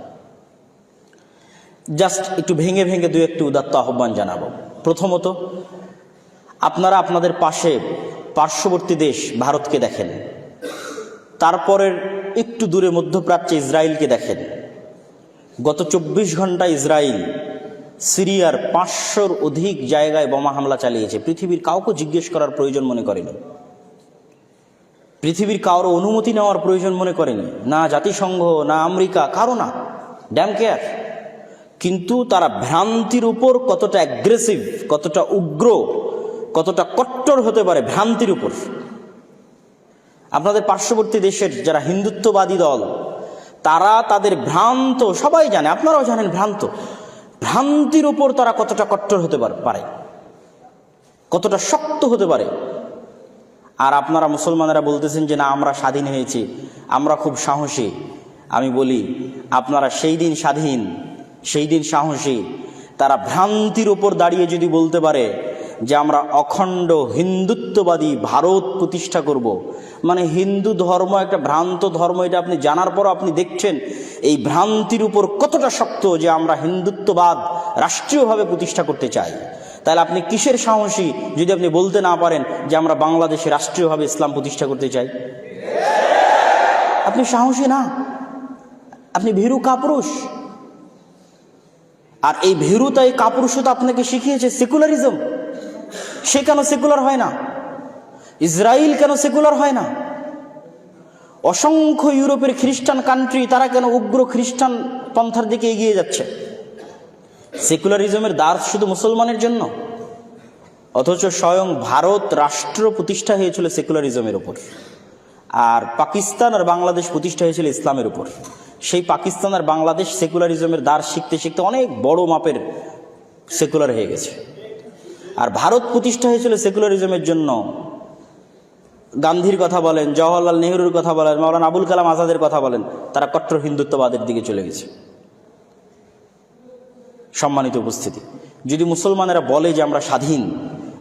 জাস্ট একটু ভেঙে ভেঙে দু একটি উদাত্ত আহ্বান জানাবো। প্রথমত, আপনারা আপনাদের পার্শ্ববর্তী দেশ ভারতকে দেখেন, তারপরের একটু দূরে মধ্যপ্রাচ্যে ইসরায়েলকে দেখেন। গত 24 ঘন্টায় ইসরায়েল সিরিয়ার 500-র অধিক জায়গায় বোমা হামলা চালিয়েছে। পৃথিবীর কাউকে জিজ্ঞেস করার প্রয়োজন মনে করেনি, পৃথিবীর কারো অনুমতি নেওয়ার প্রয়োজন মনে করেনি, না জাতিসংঘ, না আমেরিকা, কারো না, ড্যাম কেয়ার। কিন্তু তারা ভ্রান্তির উপর কতটা অ্যাগ্রেসিভ, কতটা উগ্র, কতটা কট্টর হতে পারে ভ্রান্তির উপর। আপনাদের পার্শ্ববর্তী দেশের যারা হিন্দুত্ববাদী দল, তারা তাদের ভ্রান্ত, সবাই জানে, আপনারাও জানেন, ভ্রান্তির উপর তারা কতটা কট্টর হতে পারে, কতটা শক্ত হতে পারে। আর আপনারা মুসলমানেরা বলতেছেন যে না, আমরা স্বাধীন হয়েছি, আমরা খুব সাহসী। আমি বলি, আপনারা সেই দিন স্বাধীন, সেই দিন সাহসী, তারা ভ্রান্তির উপর দাঁড়িয়ে যদি বলতে পারে যে আমরা অখণ্ড হিন্দুত্ববাদী ভারত প্রতিষ্ঠা করব, মানে হিন্দু ধর্ম একটা ভ্রান্ত ধর্ম, এটা আপনি জানার পর আপনি দেখছেন এই ভ্রান্তির উপর কতটা শক্ত যে আমরা হিন্দুত্ববাদ রাষ্ট্রীয়ভাবে প্রতিষ্ঠা করতে চাই। তাহলে আপনি কিসের সাহসী যদি আপনি বলতে না পারেন যে আমরা বাংলাদেশে রাষ্ট্রীয়ভাবে ইসলাম প্রতিষ্ঠা করতে চাই? আপনি সাহসী না, আপনি ভীরু কাপুরুষ। আর এই ভীরুতা, এই কাপুরুষতা আপনাকে শিখিয়েছে সেকুলারিজম। সে কেন সেকুলার হয় না? ইসরায়েল কেন সেকুলার হয় না? অসংখ্য ইউরোপের খ্রিস্টান কান্ট্রি, তারা কেন উগ্র খ্রিস্টান পন্থার দিকে এগিয়ে যাচ্ছে? সেকুলারিজমের দ্বার শুধু মুসলমানের জন্য, অথচ স্বয়ং ভারত রাষ্ট্র প্রতিষ্ঠা হয়েছিল সেকুলারিজমের উপর, আর পাকিস্তান আর বাংলাদেশ প্রতিষ্ঠা হয়েছিল ইসলামের উপর। সেই পাকিস্তান আর বাংলাদেশ সেকুলারিজমের দ্বার শিখতে শিখতে অনেক বড় মাপের সেকুলার হয়ে গেছে। আর ভারত প্রতিষ্ঠা হয়েছিল সেকুলারিজমের জন্য। গান্ধীর কথা বলেন, জওহরলাল নেহরুর কথা বলেন, মাওলানা আবুল কালাম আজাদের কথা বলেন, তারা কট্টর হিন্দুত্ববাদের দিকে চলে গেছে। সম্মানিত উপস্থিতি, যদি মুসলমানেরা বলে যে আমরা স্বাধীন,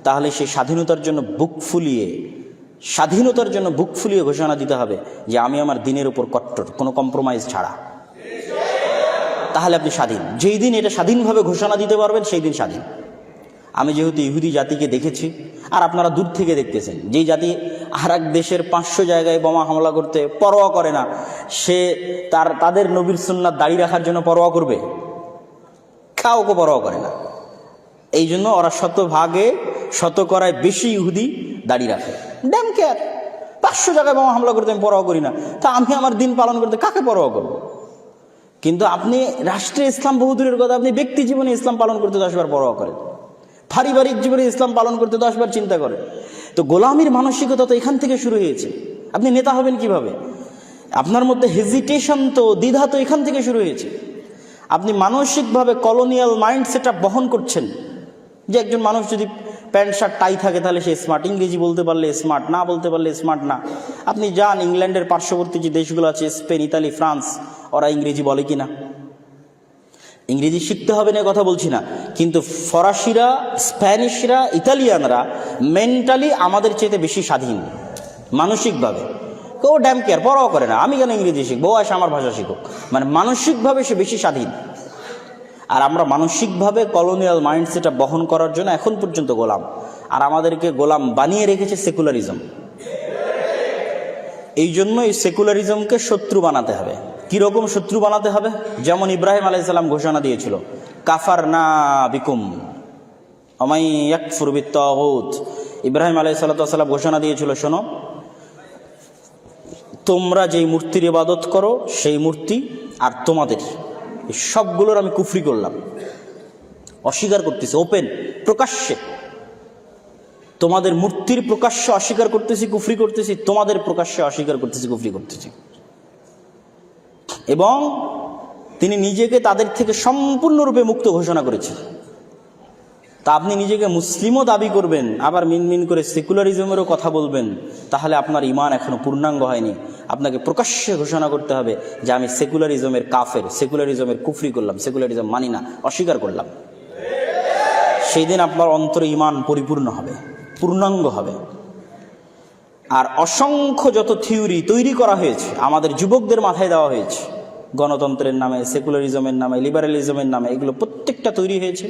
তাহলে সেই স্বাধীনতার জন্য বুক ফুলিয়ে ঘোষণা দিতে হবে যে আমি আমার দিনের উপর কট্টর, কোনো কম্প্রোমাইজ ছাড়া। তাহলে আপনি স্বাধীন। যেই দিন এটা স্বাধীনভাবে ঘোষণা দিতে পারবেন, সেই দিন স্বাধীন। আমি যেহেতু ইহুদি জাতিকে দেখেছি, আর আপনারা দূর থেকে দেখতেছেন, যেই জাতি আর এক দেশের 500 জায়গায় বোমা হামলা করতে পরোয়া করে না, সে তাদের নবীর সুন্নাত দাঁড়িয়ে রাখার জন্য পরোয়া করবে? কাউকে পরোয়া করে না। এই জন্য ওরা শতকরায় বেশি ইহুদি দাঁড়িয়ে রাখে, ড্যাম কেয়ার। 500 জায়গায় বোমা হামলা করতে আমি পরোয়া করি না, তা আমি আমার দিন পালন করতে কাকে পরোয়া করব? কিন্তু আপনি রাষ্ট্রে ইসলাম বহু দূরের কথা, আপনি ব্যক্তি জীবনে ইসলাম পালন করতে 10 বার পরোয়া করেন, পারিবারিক জীবনে ইসলাম পালন করতে 10 বার চিন্তা করেন। তো গোলামির মানসিকতা তো এখান থেকে শুরু হয়েছে। আপনি নেতা হবেন কিভাবে? আপনার মধ্যে হেজিটেশন, তো দ্বিধা তো এখান থেকে শুরু হয়েছে। আপনি মানসিকভাবে কলোনিয়াল মাইন্ডসেট বহন করছেন, যে একজন মানুষ যদি প্যান্ট শার্ট টাই থাকে তাহলে সে স্মার্ট, ইংরেজি বলতে পারলে স্মার্ট, না বলতে পারলে স্মার্ট না। আপনি যান ইংল্যান্ডের পার্শ্ববর্তী যে দেশগুলো আছে, স্পেন, ইতালি, ফ্রান্স, ওরা ইংরেজি বলে কি না? ইংরেজি শিখতে হবে না কথা বলছি না, কিন্তু ফরাসিরা, স্প্যানিশরা, ইতালিয়ানরা মেন্টালি আমাদের চেয়ে বেশি স্বাধীন মানসিকভাবে। কেউ ড্যাম কেয়ার, পরোয়া করে না আমি কেন ইংরেজি শিখবো, আসে আমার ভাষা শিখুক। মানে মানসিকভাবে সে বেশি স্বাধীন। আর আমরা মানসিকভাবে কলোনিয়াল মাইন্ডসেট বহন করার জন্য এখন পর্যন্ত গোলাম, আর আমাদেরকে গোলাম বানিয়ে রেখেছে সেকুলারিজম। এই জন্য এই সেকুলারিজমকে শত্রু বানাতে হবে। কীরকম শত্রু বানাতে হবে? যেমন ইব্রাহিম আলাইহিস সালাম ঘোষণা দিয়েছিল, কাফারনা বিকুম ওমাই ইয়াকফুর বিত্তাগুত। ইব্রাহিম আলাইহিস সালাম ঘোষণা দিয়েছিল, শোনো, তোমরা যেই মূর্তির ইবাদত করো সেই মূর্তি আর তোমাদের সবগুলোর আমি কুফরি করলাম, অস্বীকার করতেছি, ওপেন প্রকাশ্যে। তোমাদের মূর্তির প্রকাশ্যে অস্বীকার করতেছি, কুফরি করতেছি, তোমাদের প্রকাশ্যে অস্বীকার করতেছি, কুফরি করতেছি। এবং তিনি নিজেকে তাদের থেকে সম্পূর্ণরূপে মুক্ত ঘোষণা করেছেন। তা আপনি নিজেকে মুসলিমও দাবি করবেন, আবার মিনমিন করে সেকুলারিজমেরও কথা বলবেন, তাহলে আপনার ঈমান এখনো পূর্ণাঙ্গ হয়নি। আপনাকে প্রকাশ্যে ঘোষণা করতে হবে যে আমি সেকুলারিজমের কাফের, সেকুলারিজমের কুফরি করলাম, সেকুলারিজম মানি না, অস্বীকার করলাম। সেই দিন আপনার অন্তরে ঈমান পরিপূর্ণ হবে, পূর্ণাঙ্গ হবে। আর অসংখ্য যত থিওরি তৈরি করা হয়েছে, আমাদের যুবকদের মাথায় দেওয়া হয়েছে, গণতন্ত্রের নামে, সেকুলারিজমের নামে, লিবারালিজমের নামে, এগুলো প্রত্যেকটা তৈরি হয়েছে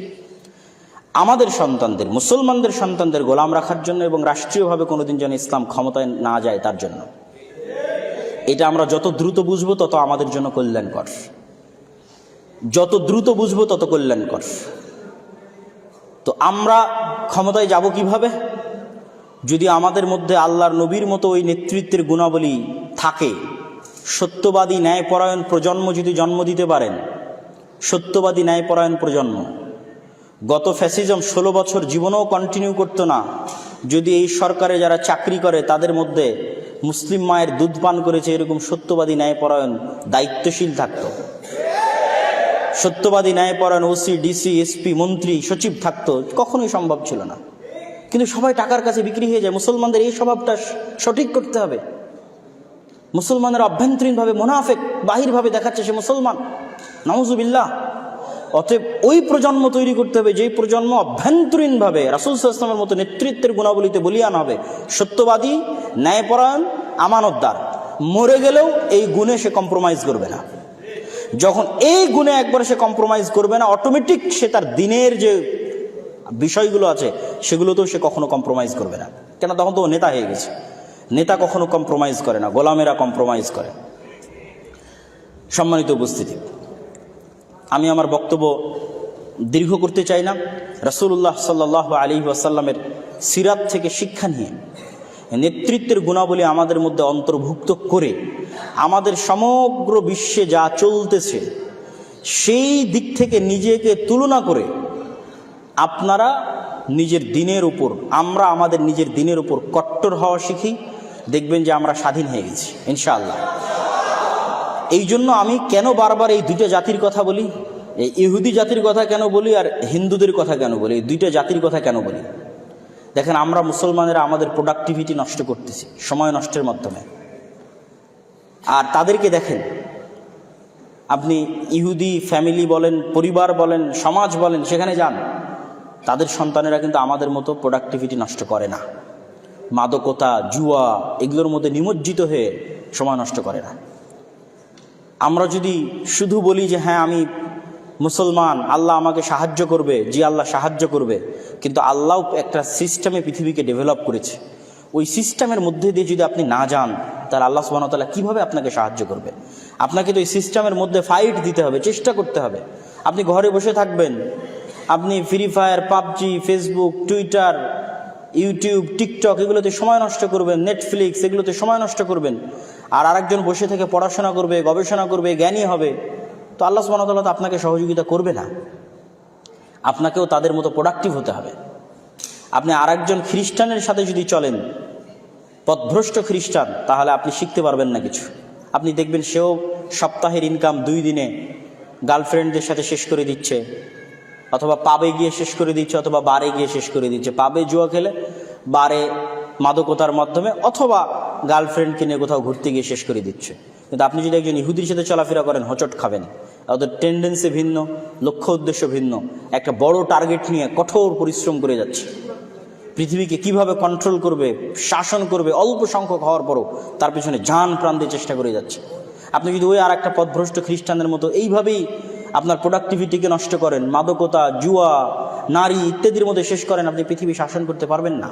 আমাদের সন্তানদের, মুসলমানদের সন্তানদের গোলাম রাখার জন্য এবং রাষ্ট্রীয়ভাবে কোনোদিন যেন ইসলাম ক্ষমতায় না যায় তার জন্য। এটা আমরা যত দ্রুত বুঝবো তত আমাদের জন্য কল্যাণকর, যত দ্রুত বুঝবো তত কল্যাণকর। তো আমরা ক্ষমতায় যাব কিভাবে? যদি আমাদের মধ্যে আল্লাহর নবীর মতো ওই নেতৃত্বের গুণাবলী থাকে, সত্যবাদী ন্যায়পরায়ণ প্রজন্ম যদি জন্ম দিতে পারেন, সত্যবাদী ন্যায়পরায়ণ প্রজন্ম। গত ফ্যাসিজম 16 বছর জীবনেও কন্টিনিউ করতো না যদি এই সরকারে যারা চাকরি করে তাদের মধ্যে মুসলিম মায়ের দুধ পান করেছে এরকম সত্যবাদী ন্যায়পরায়ণ দায়িত্বশীল থাকতো, সত্যবাদী ন্যায়পরায়ণ ওসি, ডিসি, এসপি, মন্ত্রী, সচিব থাকতো, কখনোই সম্ভব ছিল না। কিন্তু সবাই টাকার কাছে বিক্রি হয়ে যায়। মুসলমানদের এই স্বভাবটা সঠিক করতে হবে। মুসলমানের অভ্যন্তরীণভাবে মুনাফিক, বাহিরভাবে দেখাচ্ছে সে মুসলমান, নাউজুবিল্লাহ। অতএব ওই প্রজন্ম তৈরি করতে হবে যেই প্রজন্ম অভ্যন্তরীণভাবে রাসূল সাল্লাল্লাহু আলাইহি ওয়াসাল্লামের মতো নেতৃত্বের গুণাবলীতে বলিয়ান হবে, সত্যবাদী, ন্যায়পরায়ণ, আমানতদার। মরে গেলেও এই গুণে সে কম্প্রোমাইজ করবে না। যখন এই গুণে একবার সে কম্প্রোমাইজ করবে না, অটোমেটিক সে তার দিনের যে বিষয়গুলো আছে সেগুলোতেও সে কখনো কম্প্রোমাইজ করবে না। কেন? তখন তো ও নেতা হয়ে গেছে। নেতা কখনো কম্প্রোমাইজ করে না, গোলামেরা কম্প্রোমাইজ করে। সম্মানিত উপস্থিতি, আমি আমার বক্তব্য দীর্ঘ করতে চাই না। রাসূলুল্লাহ সাল্লাল্লাহু আলাইহি ওয়াসাল্লামের সিরাত থেকে শিক্ষা নিয়ে নেতৃত্বের গুণাবলী আমাদের মধ্যে অন্তর্ভুক্ত করে আমাদের সমগ্র বিশ্বে যা চলতেছে সেই দিক থেকে নিজেকে তুলনা করে আপনারা নিজের দিনের উপর, আমরা আমাদের নিজের দিনের উপর কট্টর হওয়া শিখি, দেখবেন যে আমরা স্বাধীন হয়ে গেছি ইনশাআল্লাহ। এই জন্য আমি কেন বারবার এই দুইটা জাতির কথা বলি, এই ইহুদি জাতির কথা কেন বলি আর হিন্দুদের কথা কেন বলি, এই দুইটা জাতির কথা কেন বলি? দেখেন, আমরা মুসলমানেরা আমাদের প্রোডাক্টিভিটি নষ্ট করতেছি সময় নষ্টের মাধ্যমে। আর তাদেরকে দেখেন, আপনি ইহুদি ফ্যামিলি বলেন, পরিবার বলেন, সমাজ বলেন, সেখানে যান, তাদের সন্তানেরা কিন্তু আমাদের মতো প্রোডাক্টিভিটি নষ্ট করে না। মাদকতা, জুয়া এগুলোর মধ্যে নিমজ্জিত হয়ে সময় নষ্ট করে না। আমরা যদি শুধু বলি যে হ্যাঁ আমি মুসলমান, আল্লাহ আমাকে সাহায্য করবে, জি আল্লাহ সাহায্য করবে, কিন্তু আল্লাহ একটা সিস্টেমে পৃথিবীকে ডেভেলপ করেছে, ওই সিস্টেমের মধ্যে দিয়ে যদি আপনি না যান তাহলে আল্লাহ সুবহানাহু ওয়া তাআলা কীভাবে আপনাকে সাহায্য করবে? আপনাকে তো এই সিস্টেমের মধ্যে ফাইট দিতে হবে, চেষ্টা করতে হবে। আপনি ঘরে বসে থাকবেন, আপনি free fire, PUBG, Facebook, Twitter, YouTube, TikTok এগুলোতে সময় নষ্ট করবেন, নেটফ্লিক্স এগুলোতে সময় নষ্ট করবেন, আর আরেকজন বসে থেকে পড়াশোনা করবে, গবেষণা করবে, জ্ঞানী হবে, তো আল্লাহ সুবহানাহু ওয়া তাআলা তো আপনাকে সহযোগিতা করবে না। আপনাকেও তাদের মতো প্রোডাক্টিভ হতে হবে। আপনি আরেকজন খ্রিস্টানের সাথে যদি চলেন, পথভ্রষ্ট খ্রিস্টান, তাহলে আপনি শিখতে পারবেন না কিছু। আপনি দেখবেন সেও সপ্তাহের ইনকাম 2 দিনে গার্লফ্রেন্ডদের সাথে শেষ করে দিচ্ছে, অথবা পাবে গিয়ে শেষ করে দিচ্ছে, অথবা বারে গিয়ে শেষ করে দিচ্ছে। পাবে জুয়া খেলে, বারে মাদকতার মাধ্যমে, অথবা গার্লফ্রেন্ডকে নিয়ে কোথাও ঘুরতে গিয়ে শেষ করে দিচ্ছে। কিন্তু আপনি যদি একজন ইহুদির সাথে চলাফেরা করেন, হোঁচট খাবেন। ওদের টেন্ডেন্সি ভিন্ন, লক্ষ্য উদ্দেশ্য ভিন্ন। একটা বড় টার্গেট নিয়ে কঠোর পরিশ্রম করে যাচ্ছে, পৃথিবীকে কিভাবে কন্ট্রোল করবে, শাসন করবে, অল্প সংখ্যক হওয়ার পরও তার পিছনে জান প্রাণ দিয়ে চেষ্টা করে যাচ্ছে। আপনি যদি ওই আর একটা পথভ্রষ্ট খ্রিস্টানদের মতো এইভাবেই আপনার প্রোডাক্টিভিটিকে নষ্ট করেন, মাদকতা, জুয়া, নারী ইত্যাদির মধ্যে শেষ করেন, আপনি পৃথিবী শাসন করতে পারবেন না।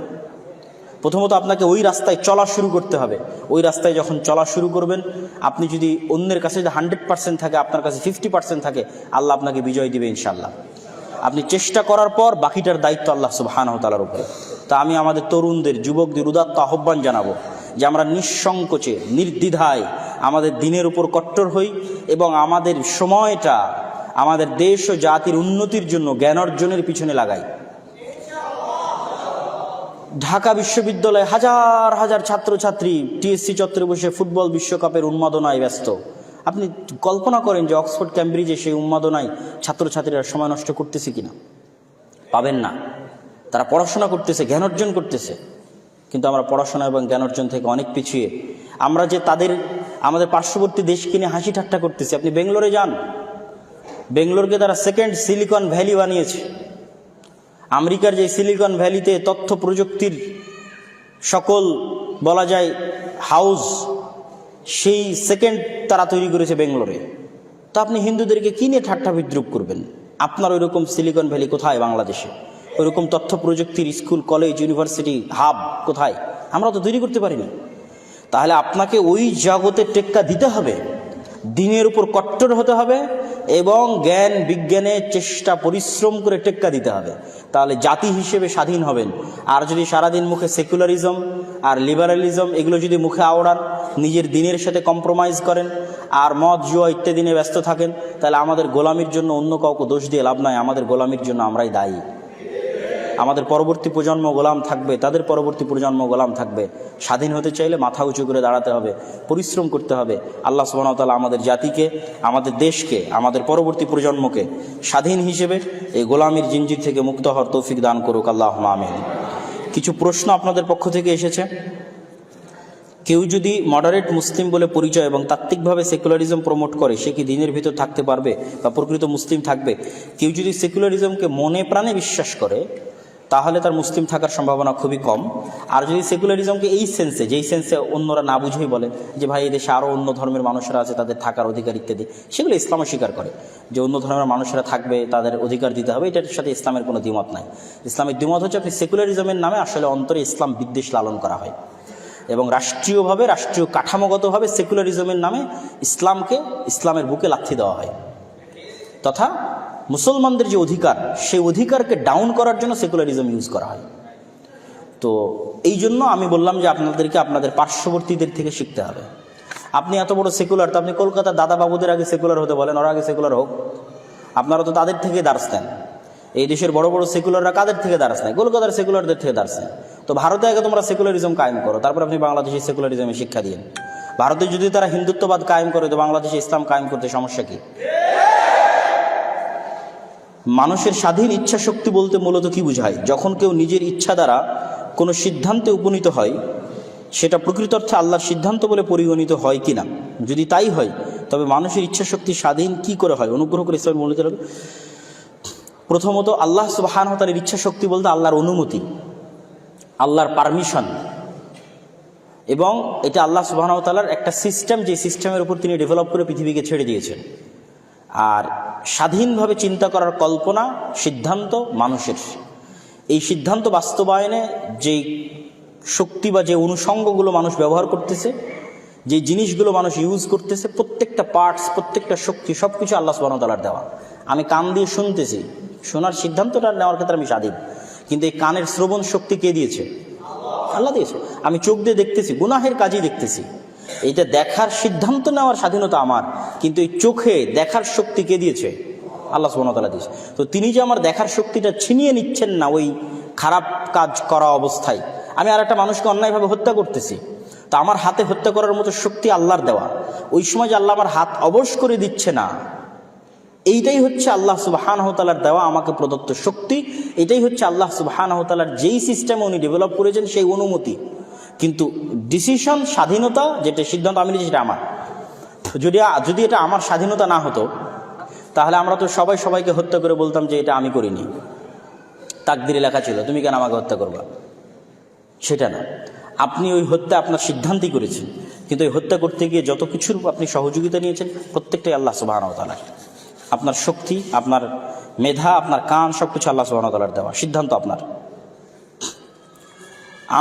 প্রথমত আপনাকে ওই রাস্তায় চলা শুরু করতে হবে। ওই রাস্তায় যখন চলা শুরু করবেন, আপনি যদি অন্যের কাছে যদি 100% থাকে, আপনার কাছে 50% থাকে, আল্লাহ আপনাকে বিজয় দিবে ইনশাআল্লাহ। আপনি চেষ্টা করার পর বাকিটার দায়িত্ব আল্লাহ সুবহানাহু ওয়া তাআলার উপরে। তা আমি আমাদের তরুণদের, যুবকদের উদাত্ত আহ্বান জানাবো যে আমরা নিঃসংকোচে, নির্দ্বিধায় আমাদের দিনের উপর কট্টর হই এবং আমাদের সময়টা আমাদের দেশ ও জাতির উন্নতির জন্য জ্ঞান অর্জনের পিছনে লাগাই। ঢাকা বিশ্ববিদ্যালয়ে হাজার হাজার ছাত্রছাত্রী টিএসসি চত্বরে বসে ফুটবল বিশ্বকাপের উন্মাদনায় ব্যস্ত। আপনি কল্পনা করেন যে অক্সফোর্ড, ক্যামব্রিজে সেই উন্মাদনায় ছাত্রছাত্রীরা সময় নষ্ট করতেছে কিনা? পাবেন না। তারা পড়াশোনা করতেছে, জ্ঞান অর্জন করতেছে, কিন্তু আমরা পড়াশোনা এবং জ্ঞান অর্জন থেকে অনেক পিছিয়ে। আমরা যে আমাদের পার্শ্ববর্তী দেশকে নিয়ে হাসি ঠাট্টা করতেছি। আপনি বেঙ্গলোরে যান, বেঙ্গলোরকে তারা সেকেন্ড সিলিকন ভ্যালি বানিয়েছে। আমেরিকার যে সিলিকন ভ্যালিতে তথ্য প্রযুক্তির সকল বলা যায় হাউস, সেই সেকেন্ড তারা তৈরি করেছে বেঙ্গলোরে। তো আপনি হিন্দুদেরকে কি নিয়ে ঠাট্টা বিদ্রুপ করবেন? আপনার ওইরকম সিলিকন ভ্যালি কোথায় বাংলাদেশে? ওইরকম তথ্য প্রযুক্তির স্কুল, কলেজ, ইউনিভার্সিটি হাব কোথায়? আমরা তো তৈরি করতে পারিনি। তাহলে আপনাকে ওই জগতে টেক্কা দিতে হবে, দিনের উপর কট্টর হতে হবে এবং জ্ঞান বিজ্ঞানে চেষ্টা পরিশ্রম করে টেক্কা দিতে হবে। তাহলে জাতি হিসেবে স্বাধীন হবেন। আর যদি সারাদিন মুখে সেকুলারিজম আর লিবারালিজম এগুলো যদি মুখে আওড়ান, নিজের দিনের সাথে কম্প্রোমাইজ করেন আর মদ জুয়া ইত্যাদি নিয়ে ব্যস্ত থাকেন, তাহলে আমাদের গোলামির জন্য অন্য কাউকে দোষ দিয়ে লাভ নাই। আমাদের গোলামির জন্য আমরাই দায়ী। আমাদের পরবর্তী প্রজন্ম গোলাম থাকবে, তাদের পরবর্তী প্রজন্ম গোলাম থাকবে। স্বাধীন হতে চাইলে মাথা উঁচু করে দাঁড়াতে হবে, পরিশ্রম করতে হবে। আল্লাহ সুবহানাহু ওয়া তাআলা আমাদের জাতিকে, আমাদের দেশকে, আমাদের পরবর্তী প্রজন্মকে স্বাধীন হিসেবে এই গোলামির জিনজির থেকে মুক্ত হওয়ার তৌফিক দান করুক, আল্লাহুম্মা আমিন। কিছু প্রশ্ন আপনাদের পক্ষ থেকে এসেছে। কেউ যদি মডারেট মুসলিম বলে পরিচয় এবং তাত্ত্বিকভাবে সেকুলারিজম প্রমোট করে, সে কি দিনের ভিতর থাকতে পারবে বা প্রকৃত মুসলিম থাকবে? কেউ যদি সেকুলারিজমকে মনে প্রাণে বিশ্বাস করে, তাহলে তার মুসলিম থাকার সম্ভাবনা খুবই কম। আর যদি সেকুলারিজমকে এই সেন্সে, যেই সেন্সে অন্যরা না বুঝেই বলে যে ভাই এই দেশে আরও অন্য ধর্মের মানুষরা আছে, তাদের থাকার অধিকার ইত্যাদি, সেগুলো ইসলামও স্বীকার করে যে অন্য ধর্মের মানুষরা থাকবে, তাদের অধিকার দিতে হবে, এটার সাথে ইসলামের কোনো দ্বিমত নাই। ইসলামের দ্বিমত হচ্ছে আপনি সেকুলারিজমের নামে আসলে অন্তরে ইসলাম বিদ্বেষ লালন করা হয় এবং রাষ্ট্রীয়ভাবে, রাষ্ট্রীয় কাঠামোগতভাবে সেকুলারিজমের নামে ইসলামকে, ইসলামের বুকে লাথি দেওয়া হয়, তথা মুসলমানদের যে অধিকার, সেই অধিকারকে ডাউন করার জন্য সেকুলারিজম ইউজ করা হয়। তো এই জন্য আমি বললাম যে আপনাদেরকে আপনাদের পার্শ্ববর্তীদের থেকে শিখতে হবে। আপনি এত বড় সেকুলার, তো আপনি কলকাতার দাদা বাবুদের আগে সেকুলার হতে বলেন, ওরা আগে সেকুলার হোক। আপনারা তো তাদের থেকে দার্স নেন। এই দেশের বড় বড় সেকুলাররা কাদের থেকে দার্স নেয়? কলকাতার সেকুলারদের থেকে দার্স নেয়। তো ভারতে আগে তোমরা সেকুলারিজম কায়েম করো, তারপর আপনি বাংলাদেশে সেকুলারিজমে শিক্ষা দিয়েন। ভারতে যদি তারা হিন্দুত্ববাদ কায়েম করে, তো বাংলাদেশে ইসলাম কায়েম করতে সমস্যা কী? মানুষের স্বাধীন ইচ্ছা শক্তি বলতে মূলত কি বোঝায়? যখন কেউ নিজের ইচ্ছা দ্বারা কোনো সিদ্ধান্তে উপনীত হয়, সেটা প্রকৃত অর্থে আল্লাহর সিদ্ধান্ত বলে পরিগণিত হয় কি না? যদি তাই হয়, তবে মানুষের ইচ্ছা শক্তি স্বাধীন কি করে হয়? অনুগ্রহ করে ইসলামের মূলত হবে। প্রথমত, আল্লাহ সুবহানাহু ওয়া তাআলার ইচ্ছা শক্তি বলতে আল্লাহর অনুমতি, আল্লাহর পারমিশন, এবং এটা আল্লাহ সুবহানাহু ওয়া তাআলার একটা সিস্টেম, যে সিস্টেমের উপর তিনি ডেভেলপ করে পৃথিবীকে ছেড়ে দিয়েছেন। আর স্বাধীনভাবে চিন্তা করার কল্পনা, সিদ্ধান্ত মানুষের। এই সিদ্ধান্ত বাস্তবায়নে যে শক্তি বা যে অনুষঙ্গগুলো মানুষ ব্যবহার করতেছে, যে জিনিসগুলো মানুষ ইউজ করতেছে, প্রত্যেকটা পার্টস, প্রত্যেকটা শক্তি, সব কিছু আল্লাহ সুবহানাহু ওয়া তাআলার দেওয়া। আমি কান দিয়ে শুনতেছি, শোনার সিদ্ধান্তটা নেওয়ার ক্ষেত্রে আমি স্বাধীন, কিন্তু এই কানের শ্রবণ শক্তি কে দিয়েছে? আল্লাহ দিয়েছে। আমি চোখ দিয়ে দেখতেছি, গুনাহের কাজই দেখতেছি, এইটা দেখার সিদ্ধান্ত নেওয়ার স্বাধীনতা আমার, কিন্তু এই চোখে দেখার শক্তি কে দিয়েছে? আল্লাহ সুবহানাহু ওয়া তাআলা দিয়েছে। তো তিনি যে আমার দেখার শক্তিটা ছিনিয়ে নিচ্ছেন না ওই খারাপ কাজ করা অবস্থায়, আমি আর একটা মানুষকে অন্যায়ভাবে হত্যা করতেছি, তো আমার হাতে হত্যা করার মতো শক্তি আল্লাহর দেওয়া, ওই সময় যে আল্লাহ আমার হাত অবশ করে দিচ্ছে না, এইটাই হচ্ছে আল্লাহ সুবহানাহু ওয়া তাআলার দেওয়া আমাকে প্রদত্ত শক্তি। এটাই হচ্ছে আল্লাহ সুবহানাহু ওয়া তাআলার যেই সিস্টেমে উনি ডেভেলপ করেছেন সেই অনুমতি। কিন্তু ডিসিশন, স্বাধীনতা, যেটা সিদ্ধান্ত আমি নিয়েছি সেটা আমার। যদি এটা আমার স্বাধীনতা না হতো, তাহলে আমরা তো সবাই সবাইকে হত্যা করে বলতাম যে এটা আমি করিনি, তাকদিরে লেখা ছিল, তুমি কেন আমাকে হত্যা করবা? সেটা না, আপনি ওই হত্যা আপনার সিদ্ধান্তই করেছেন, কিন্তু ওই হত্যা করতে গিয়ে যত কিছুর আপনি সহযোগিতা নিয়েছেন, প্রত্যেকটাই আল্লাহ সুবহানাহু ওয়া তাআলার। আপনার শক্তি, আপনার মেধা, আপনার কান, সব কিছু আল্লাহ সুবহানাহু ওয়া তাআলার দেওয়া, সিদ্ধান্ত আপনার।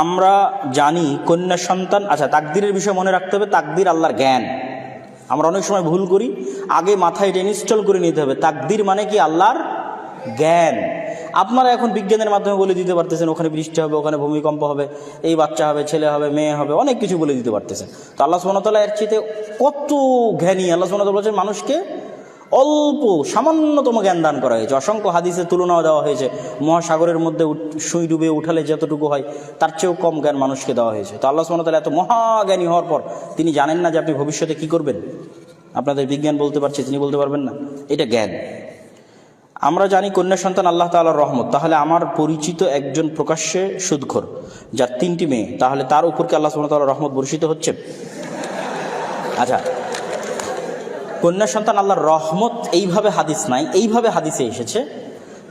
আমরা জানি কন্যা সন্তান, আচ্ছা তাকদিরের বিষয় মনে রাখতে হবে, তাকদির আল্লাহর জ্ঞান। আমরা অনেক সময় ভুল করি, আগে মাথায় এটা ইনস্টল করে নিতে হবে, তাকদির মানে কি? আল্লাহর জ্ঞান। আপনারা এখন বিজ্ঞানের মাধ্যমে বলে দিতে পারতেছেন ওখানে বৃষ্টি হবে, ওখানে ভূমিকম্প হবে, এই বাচ্চা হবে, ছেলে হবে, মেয়ে হবে, অনেক কিছু বলে দিতে পারতেছেন। তো আল্লাহ সুবহানাহু ওয়া তাআলা এর চেয়ে কত জ্ঞানী। আল্লাহ সুবহানাহু ওয়া তাআলা বলেছেন মানুষকে অল্প সামান্যতম জ্ঞান দান করা হয়েছে। অসংখ্য হাদিসের তুলনাও দেওয়া হয়েছে, মহাসাগরের মধ্যে সুই ডুবে উঠালে যতটুকু হয় তার চেয়েও কম জ্ঞান মানুষকে দেওয়া হয়েছে। তো আল্লাহ সুবহানাহু ওয়া তাআলা এত মহাজ্ঞানী হওয়ার পর তিনি জানেন না যে আপনি ভবিষ্যতে কি করবেন? আপনাদের বিজ্ঞান বলতে পারছে, তিনি বলতে পারবেন না? এটা জ্ঞান। আমরা জানি কন্যা সন্তান আল্লাহ তাআলার রহমত। তাহলে আমার পরিচিত একজন প্রকাশ্যে সুদখোর, যার 3টি মেয়ে, তাহলে তার উপর কি আল্লাহ সুবহানাহু ওয়া তাআলার রহমত বর্ষিত হচ্ছে? আচ্ছা, কন্যা সন্তান আল্লাহর রহমত এইভাবে হাদিস নাই, এইভাবে হাদিসে এসেছে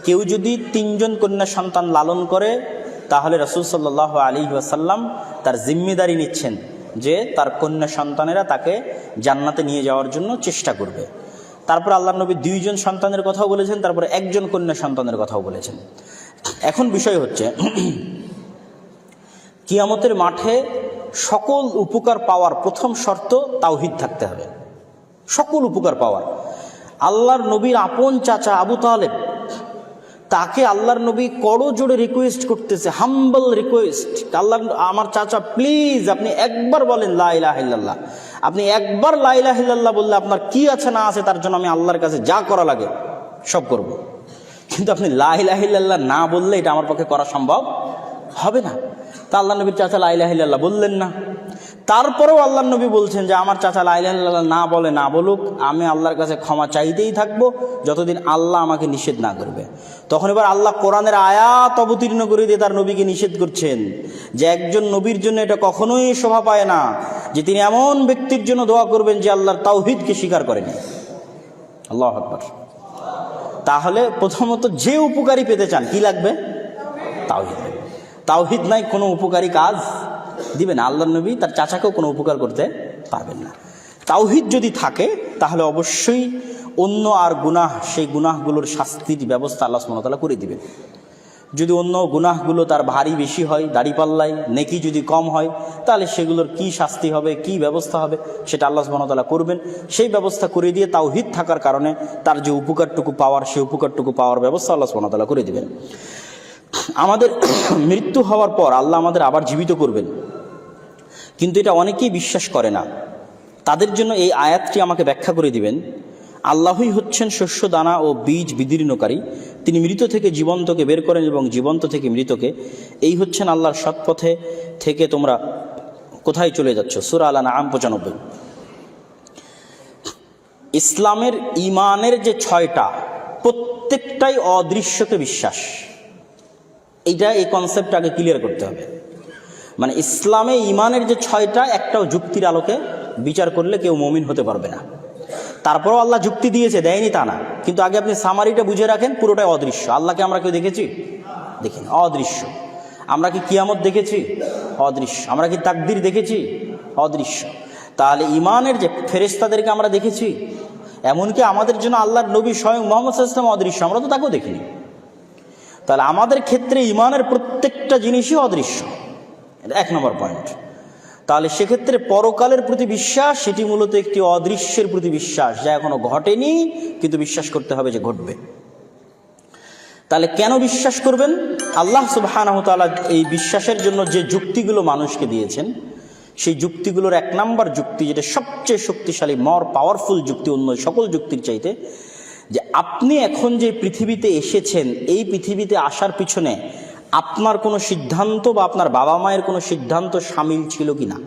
কেউ যদি 3 জন কন্যা সন্তান লালন করে তাহলে রাসূল সাল্লাল্লাহু আলাইহি ওয়াসাল্লাম তার জিম্মেদারি নিচ্ছেন যে তার কন্যা সন্তানেরা তাকে জান্নাতে নিয়ে যাওয়ার জন্য চেষ্টা করবে। তারপর আল্লাহর নবী 2 জন সন্তানের কথাও বলেছেন, তারপরে 1 জন কন্যা সন্তানের কথাও বলেছেন। এখন বিষয় হচ্ছে কিয়ামতের মাঠে সকল উপকার পাওয়ার প্রথম শর্ত তাওহীদ থাকতে হবে। সকল উপকার পাওয়ার, আল্লাহর নবীর আপন চাচা আবু তালেব, তাকে আল্লাহর নবী করজোড়ে রিকোয়েস্ট করতেছে, হাম্বল রিকোয়েস্ট, আল্লাহ আমার চাচা প্লিজ আপনি একবার বলেন লা ইলাহা ইল্লাল্লাহ, আপনি একবার লা ইলাহা ইল্লাল্লাহ বললে আপনার কি আছে না আছে তার জন্য আমি আল্লাহর কাছে যা করা লাগে সব করব। কিন্তু আপনি লা ইলাহা ইল্লাল্লাহ না বললে এটা আমার পক্ষে করা সম্ভব হবে না। তা আল্লাহ নবীর চাচা লা ইলাহা ইল্লাল্লাহ বললেন না। তারপরেও আল্লাহ নবী বলছেন যে আমার চাচা লা ইলাহা ইল্লাল্লাহ না বলে না বলুক, আমি আল্লাহর কাছে ক্ষমা চাইতেই থাকবো যতদিন আল্লাহ আমাকে নিষেধ না করবে। তখন এবার আল্লাহ কোরআনের আয়াত অবতীর্ণ করে দিয়ে তার নবীকে নিষেধ করছেন যে একজন নবীর জন্য এটা কখনোই শোভা পায় না যে তিনি এমন ব্যক্তির জন্য দোয়া করবেন যে আল্লাহর তাওহীদকে স্বীকার করেনি। আল্লাহু আকবার। তাহলে প্রথমত যে উপকারী পেতে চান কি লাগবে? তাওহীদ। তাওহীদ নাই কোনো উপকারী কাজ দিবেন। আল্লাহর নবী তার চাচাকেও কোনো উপকার করতে পারবেন না। তাওহীদ যদি থাকে তাহলে অবশ্যই অন্য আর গুনাহ, সেই গুনাহগুলোর শাস্তির ব্যবস্থা আল্লাহ সুবহানাহু ওয়া তাআলা করে দিবেন। যদি অন্য গুনাহগুলো তার ভারী বেশি হয়, দাড়িপাল্লায় নেকি যদি কম হয়, তাহলে সেগুলোর কি শাস্তি হবে, কি ব্যবস্থা হবে সেটা আল্লাহ সুবহানাহু ওয়া তাআলা করবেন। সেই ব্যবস্থা করে দিয়ে তাওহীদ থাকার কারণে তার যে উপকারটুকু পাওয়ার, সেই উপকারটুকু পাওয়ার ব্যবস্থা আল্লাহ সুবহানাহু ওয়া তাআলা করে দিবেন। আমাদের মৃত্যু হওয়ার পর আল্লাহ আমাদের আবার জীবিত করবেন, কিন্তু এটা অনেকেই বিশ্বাস করে না। তাদের জন্য এই আয়াতটি আমাকে ব্যাখ্যা করে দিবেন। আল্লাহই হচ্ছেন শস্য দানা ও বীজ বিদীর্ণকারী, তিনি মৃত থেকে জীবন্তকে বের করেন এবং জীবন্ত থেকে মৃতকে। এই হচ্ছেন আল্লাহর সৎপথে থেকে তোমরা কোথায় চলে যাচ্ছ? সূরা আল-আনআম 95। ইসলামের ঈমানের যে 6টা, প্রত্যেকটাই অদৃশ্যকে বিশ্বাস। এইটা এই কনসেপ্টটা আগে ক্লিয়ার করতে হবে। মানে ইসলামে ঈমানের যে 6টা, একটাও যুক্তির আলোকে বিচার করলে কেউ মুমিন হতে পারবে না। তারপরেও আল্লাহ যুক্তি দিয়েছে, দেয়নি তা না, কিন্তু আগে আপনি সামারিটা বুঝে রাখেন, পুরোটাই অদৃশ্য। আল্লাহকে আমরা কেউ দেখেছি? দেখিনি, অদৃশ্য। আমরা কি কিয়ামত দেখেছি? অদৃশ্য। আমরা কি তাকদীর দেখেছি? অদৃশ্য। তাহলে ঈমানের যে ফেরেশতাদেরকে আমরা দেখেছি, এমনকি আমাদের জন্য আল্লাহর নবী স্বয়ং মুহাম্মদ সাল্লাল্লাহু আলাইহি ওয়াসাল্লাম অদৃশ্য, আমরা তো তাকেও দেখিনি। তাহলে আমাদের ক্ষেত্রে ঈমানের প্রত্যেকটা জিনিসই অদৃশ্য, এটা 1 নম্বর পয়েন্ট। তাহলে সেক্ষেত্রে পরকালের প্রতি বিশ্বাস, সেটি মূলত একটি অদৃশ্যের প্রতি বিশ্বাস, যা এখনো ঘটেনি কিন্তু বিশ্বাস করতে হবে যে ঘটবে। তাহলে কেন বিশ্বাস করবেন? আল্লাহ সুবহানাহু ওয়া তাআলা এই বিশ্বাসের জন্য যে যুক্তিগুলো মানুষকে দিয়েছেন, সেই যুক্তিগুলোর 1 নম্বর যুক্তি, যেটা সবচেয়ে শক্তিশালী, মর পাওয়ারফুল যুক্তি অন্য সকল যুক্তির চাইতে, যে আপনি এখন যে পৃথিবীতে এসেছেন, এই পৃথিবীতে আসার পিছনে আপনার কোনো সিদ্ধান্ত বা আপনার বাবা মায়ের কোনো সিদ্ধান্ত সামিল ছিল কি না।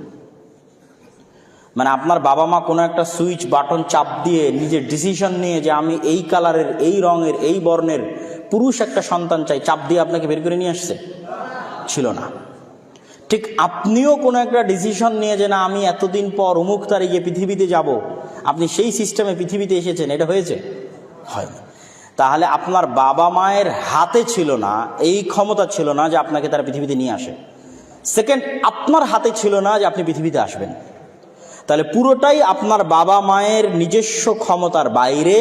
মানে আপনার বাবা মা কোনো একটা সুইচ বাটন চাপ দিয়ে নিজের ডিসিশন নিয়ে যে আমি এই কালারের, এই রঙের, এই বর্ণের পুরুষ একটা সন্তান চাই, চাপ দিয়ে আপনাকে বের করে নিয়ে আসছে? ছিল না। ঠিক আপনিও কোনো একটা ডিসিশন নিয়ে যে না আমি এতদিন পর অমুক তারিখে পৃথিবীতে যাব, আপনি সেই সিস্টেমে পৃথিবীতে এসেছেন, এটা হয়েছে? হয়নি। তাহলে আপনার বাবা মায়ের হাতে ছিল না, এই ক্ষমতা ছিল না যে আপনাকে তারা পৃথিবীতে নিয়ে আসে। সেকেন্ড, আপনার হাতে ছিল না যে আপনি পৃথিবীতে আসবেন। তাহলে পুরোটাই আপনার বাবা মায়ের নিজস্ব ক্ষমতার বাইরে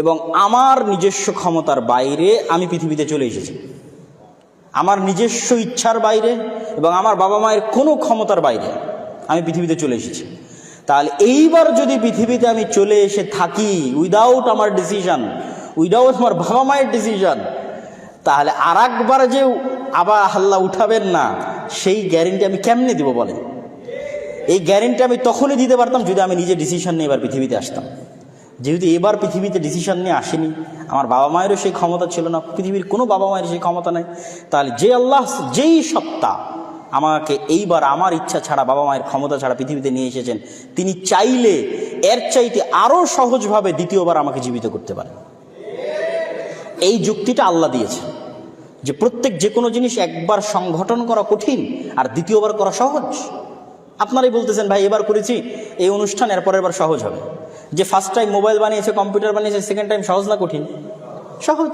এবং আমার নিজস্ব ক্ষমতার বাইরে আমি পৃথিবীতে চলে এসেছি। আমার নিজস্ব ইচ্ছার বাইরে এবং আমার বাবা মায়ের কোনো ক্ষমতার বাইরে আমি পৃথিবীতে চলে এসেছি। তাহলে এইবার যদি পৃথিবীতে আমি চলে এসে থাকি উইদাউট আমার ডিসিশন, উইদাউট আমার বাবা মায়ের ডিসিশন, তাহলে আর একবার যে আবার আল্লাহ উঠাবেন না, সেই গ্যারেন্টি আমি কেমনে দিব বলেন? এই গ্যারেন্টি আমি তখনই দিতে পারতাম যদি আমি নিজে ডিসিশন নিয়ে এবার পৃথিবীতে আসতাম। যেহেতু এবার পৃথিবীতে ডিসিশন নিয়ে আসেনি, আমার বাবা মায়েরও সেই ক্ষমতা ছিল না, পৃথিবীর কোনো বাবা মায়ের সেই ক্ষমতা নাই, তাহলে যে আল্লাহ, যেই সত্তা আমাকে এইবার আমার ইচ্ছা ছাড়া, বাবা মায়ের ক্ষমতা ছাড়া পৃথিবীতে নিয়ে এসেছেন, তিনি চাইলে এর চাইতে আরও সহজভাবে দ্বিতীয়বার আমাকে জীবিত করতে পারেন। এই যুক্তিটা আল্লাহ দিয়েছে যে প্রত্যেক যে কোনো জিনিস একবার সংগঠন করা কঠিন আর দ্বিতীয়বার করা সহজ। আপনারাই বলতেছেন ভাই এবার করেছি এই অনুষ্ঠান, এর পরের বার সহজ হবে। যে ফার্স্ট টাইম মোবাইল বানিয়েছে, কম্পিউটার বানিয়েছে, সেকেন্ড টাইম সহজ না কঠিন? সহজ।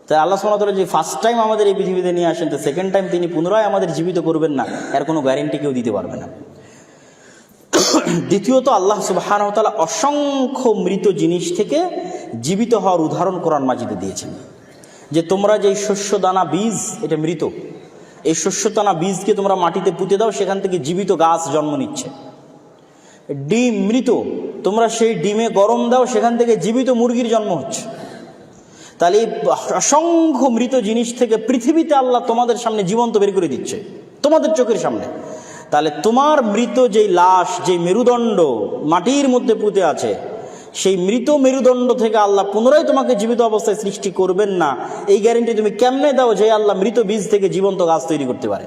তাই আল্লাহ সুবহানাহু ওয়া তাআলা যে ফার্স্ট টাইম আমাদের এই পৃথিবীতে নিয়ে আসেন, তো সেকেন্ড টাইম তিনি পুনরায় আমাদের জীবিত করবেন না, এর কোনো গ্যারেন্টি কেউ দিতে পারবে না। দ্বিতীয়ত, আল্লাহ সুবহানাহু ওয়া তাআলা অসংখ্য মৃত জিনিস থেকে জীবিত হওয়ার উদাহরণ কোরআন মাজিদে দিয়েছেন। যে তোমরা যে শস্য দানা বীজ, এটা মৃত, এই শস্য দানা বীজকে তোমরা মাটিতে পুঁতে দাও, সেখান থেকে জীবিত গাছ জন্ম নিচ্ছে। ডিম মৃত, তোমরা সেই ডিমে গরম দাও, সেখান থেকে জীবিত মুরগির জন্ম হচ্ছে। তাহলে এই অসংখ্য মৃত জিনিস থেকে পৃথিবীতে আল্লাহ তোমাদের সামনে জীবন্ত বের করে দিচ্ছে, তোমাদের চোখের সামনে। তাহলে তোমার মৃত যেই লাশ, যেই মেরুদণ্ড মাটির মধ্যে পুঁতে আছে, সেই মৃত মেরুদণ্ড থেকে আল্লাহ পুনরায় তোমাকে জীবিত অবস্থায় সৃষ্টি করবেন না, এই গ্যারেন্টি তুমি কেমনে দাও যে আল্লাহ মৃত বীজ থেকে জীবন্ত গাছ তৈরি করতে পারে?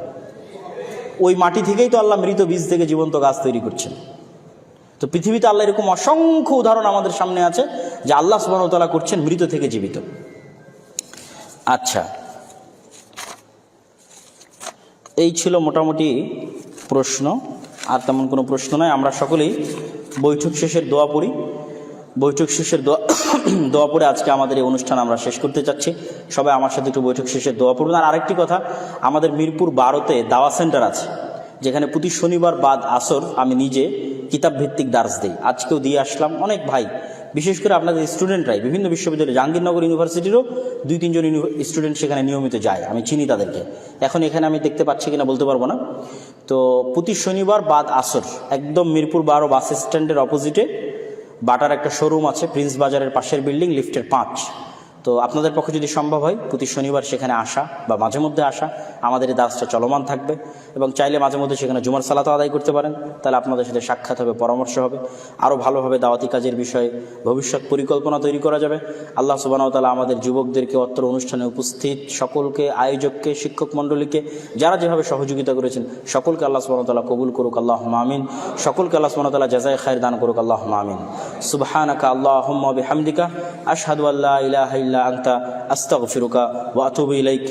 ওই মাটি থেকেই তো আল্লাহ মৃত বীজ থেকে জীবন্ত গাছ তৈরি করছেন। তো পৃথিবীতে আল্লাহ এরকম অসংখ্য উদাহরণ আমাদের সামনে আছে যে আল্লাহ সুবহানাহু ওয়া তাআলা করছেন মৃত থেকে জীবিত। আচ্ছা, এই ছিল মোটামুটি প্রশ্ন, আর তেমন কোনো প্রশ্ন নয়। আমরা সকলেই বৈঠক শেষের দোয়া পড়ি। বৈঠক শেষের দোয়া পড়ে আজকে আমাদের এই অনুষ্ঠান আমরা শেষ করতে চাচ্ছি। সবাই আমার সাথে একটু বৈঠক শেষের দোয়া পড়ুন। আর আরেকটি কথা, আমাদের মিরপুর 12-তে দাওয়া সেন্টার আছে, যেখানে প্রতি শনিবার বাদ আসর আমি নিজে কিতাব ভিত্তিক দার্স দিই। আজকেও দিয়ে আসলাম। অনেক ভাই, বিশেষ করে আপনাদের স্টুডেন্টরাই বিভিন্ন বিশ্ববিদ্যালয়, জাহাঙ্গীরনগর ইউনিভার্সিটিরও 2-3 জন স্টুডেন্ট সেখানে নিয়মিত যায়, আমি চিনি তাদেরকে। এখন এখানে আমি দেখতে পাচ্ছি কিনা বলতে পারবো না। তো প্রতি শনিবার বাদ আসর একদম মিরপুর 12 বাস স্ট্যান্ডের অপোজিটে বাটার একটা শোরুম আছে, প্রিন্স বাজারের পাশের বিল্ডিং, লিফটের 5। তো আপনাদের পক্ষে যদি সম্ভব হয় প্রতি শনিবার সেখানে আসা বা মাঝে মধ্যে আসা, আমাদের এই দাসটা চলমান থাকবে। এবং চাইলে মাঝে মধ্যে সেখানে জুমার সালাতও আদায় করতে পারেন, তাহলে আপনাদের সাথে সাক্ষাৎ হবে, পরামর্শ হবে, আরও ভালোভাবে দাওয়াতি কাজের বিষয়ে ভবিষ্যৎ পরিকল্পনা তৈরি করা যাবে। আল্লাহ সুবহানাহু ওয়া তাআলা আমাদের যুবকদেরকে অত্র অনুষ্ঠানে উপস্থিত সকলকে, আয়োজককে, শিক্ষক মণ্ডলীকে, যারা যেভাবে সহযোগিতা করেছেন সকলকে আল্লাহ সুবহানাহু ওয়া তাআলা কবুল করুক, আল্লাহুম্মা আমিন। সকলকে আল্লাহ সুবহানাহু ওয়া তাআলা জাযায়ে খায়র দান করুক, আল্লাহুম্মা আমিন। সুবহানাকা আল্লাহুম্মা বিহামদিকা আশহাদু আল্লা ইলাহা ইল্লা আনতা আস্তাগফিরুকা ওয়া আতুবু ইলাইক।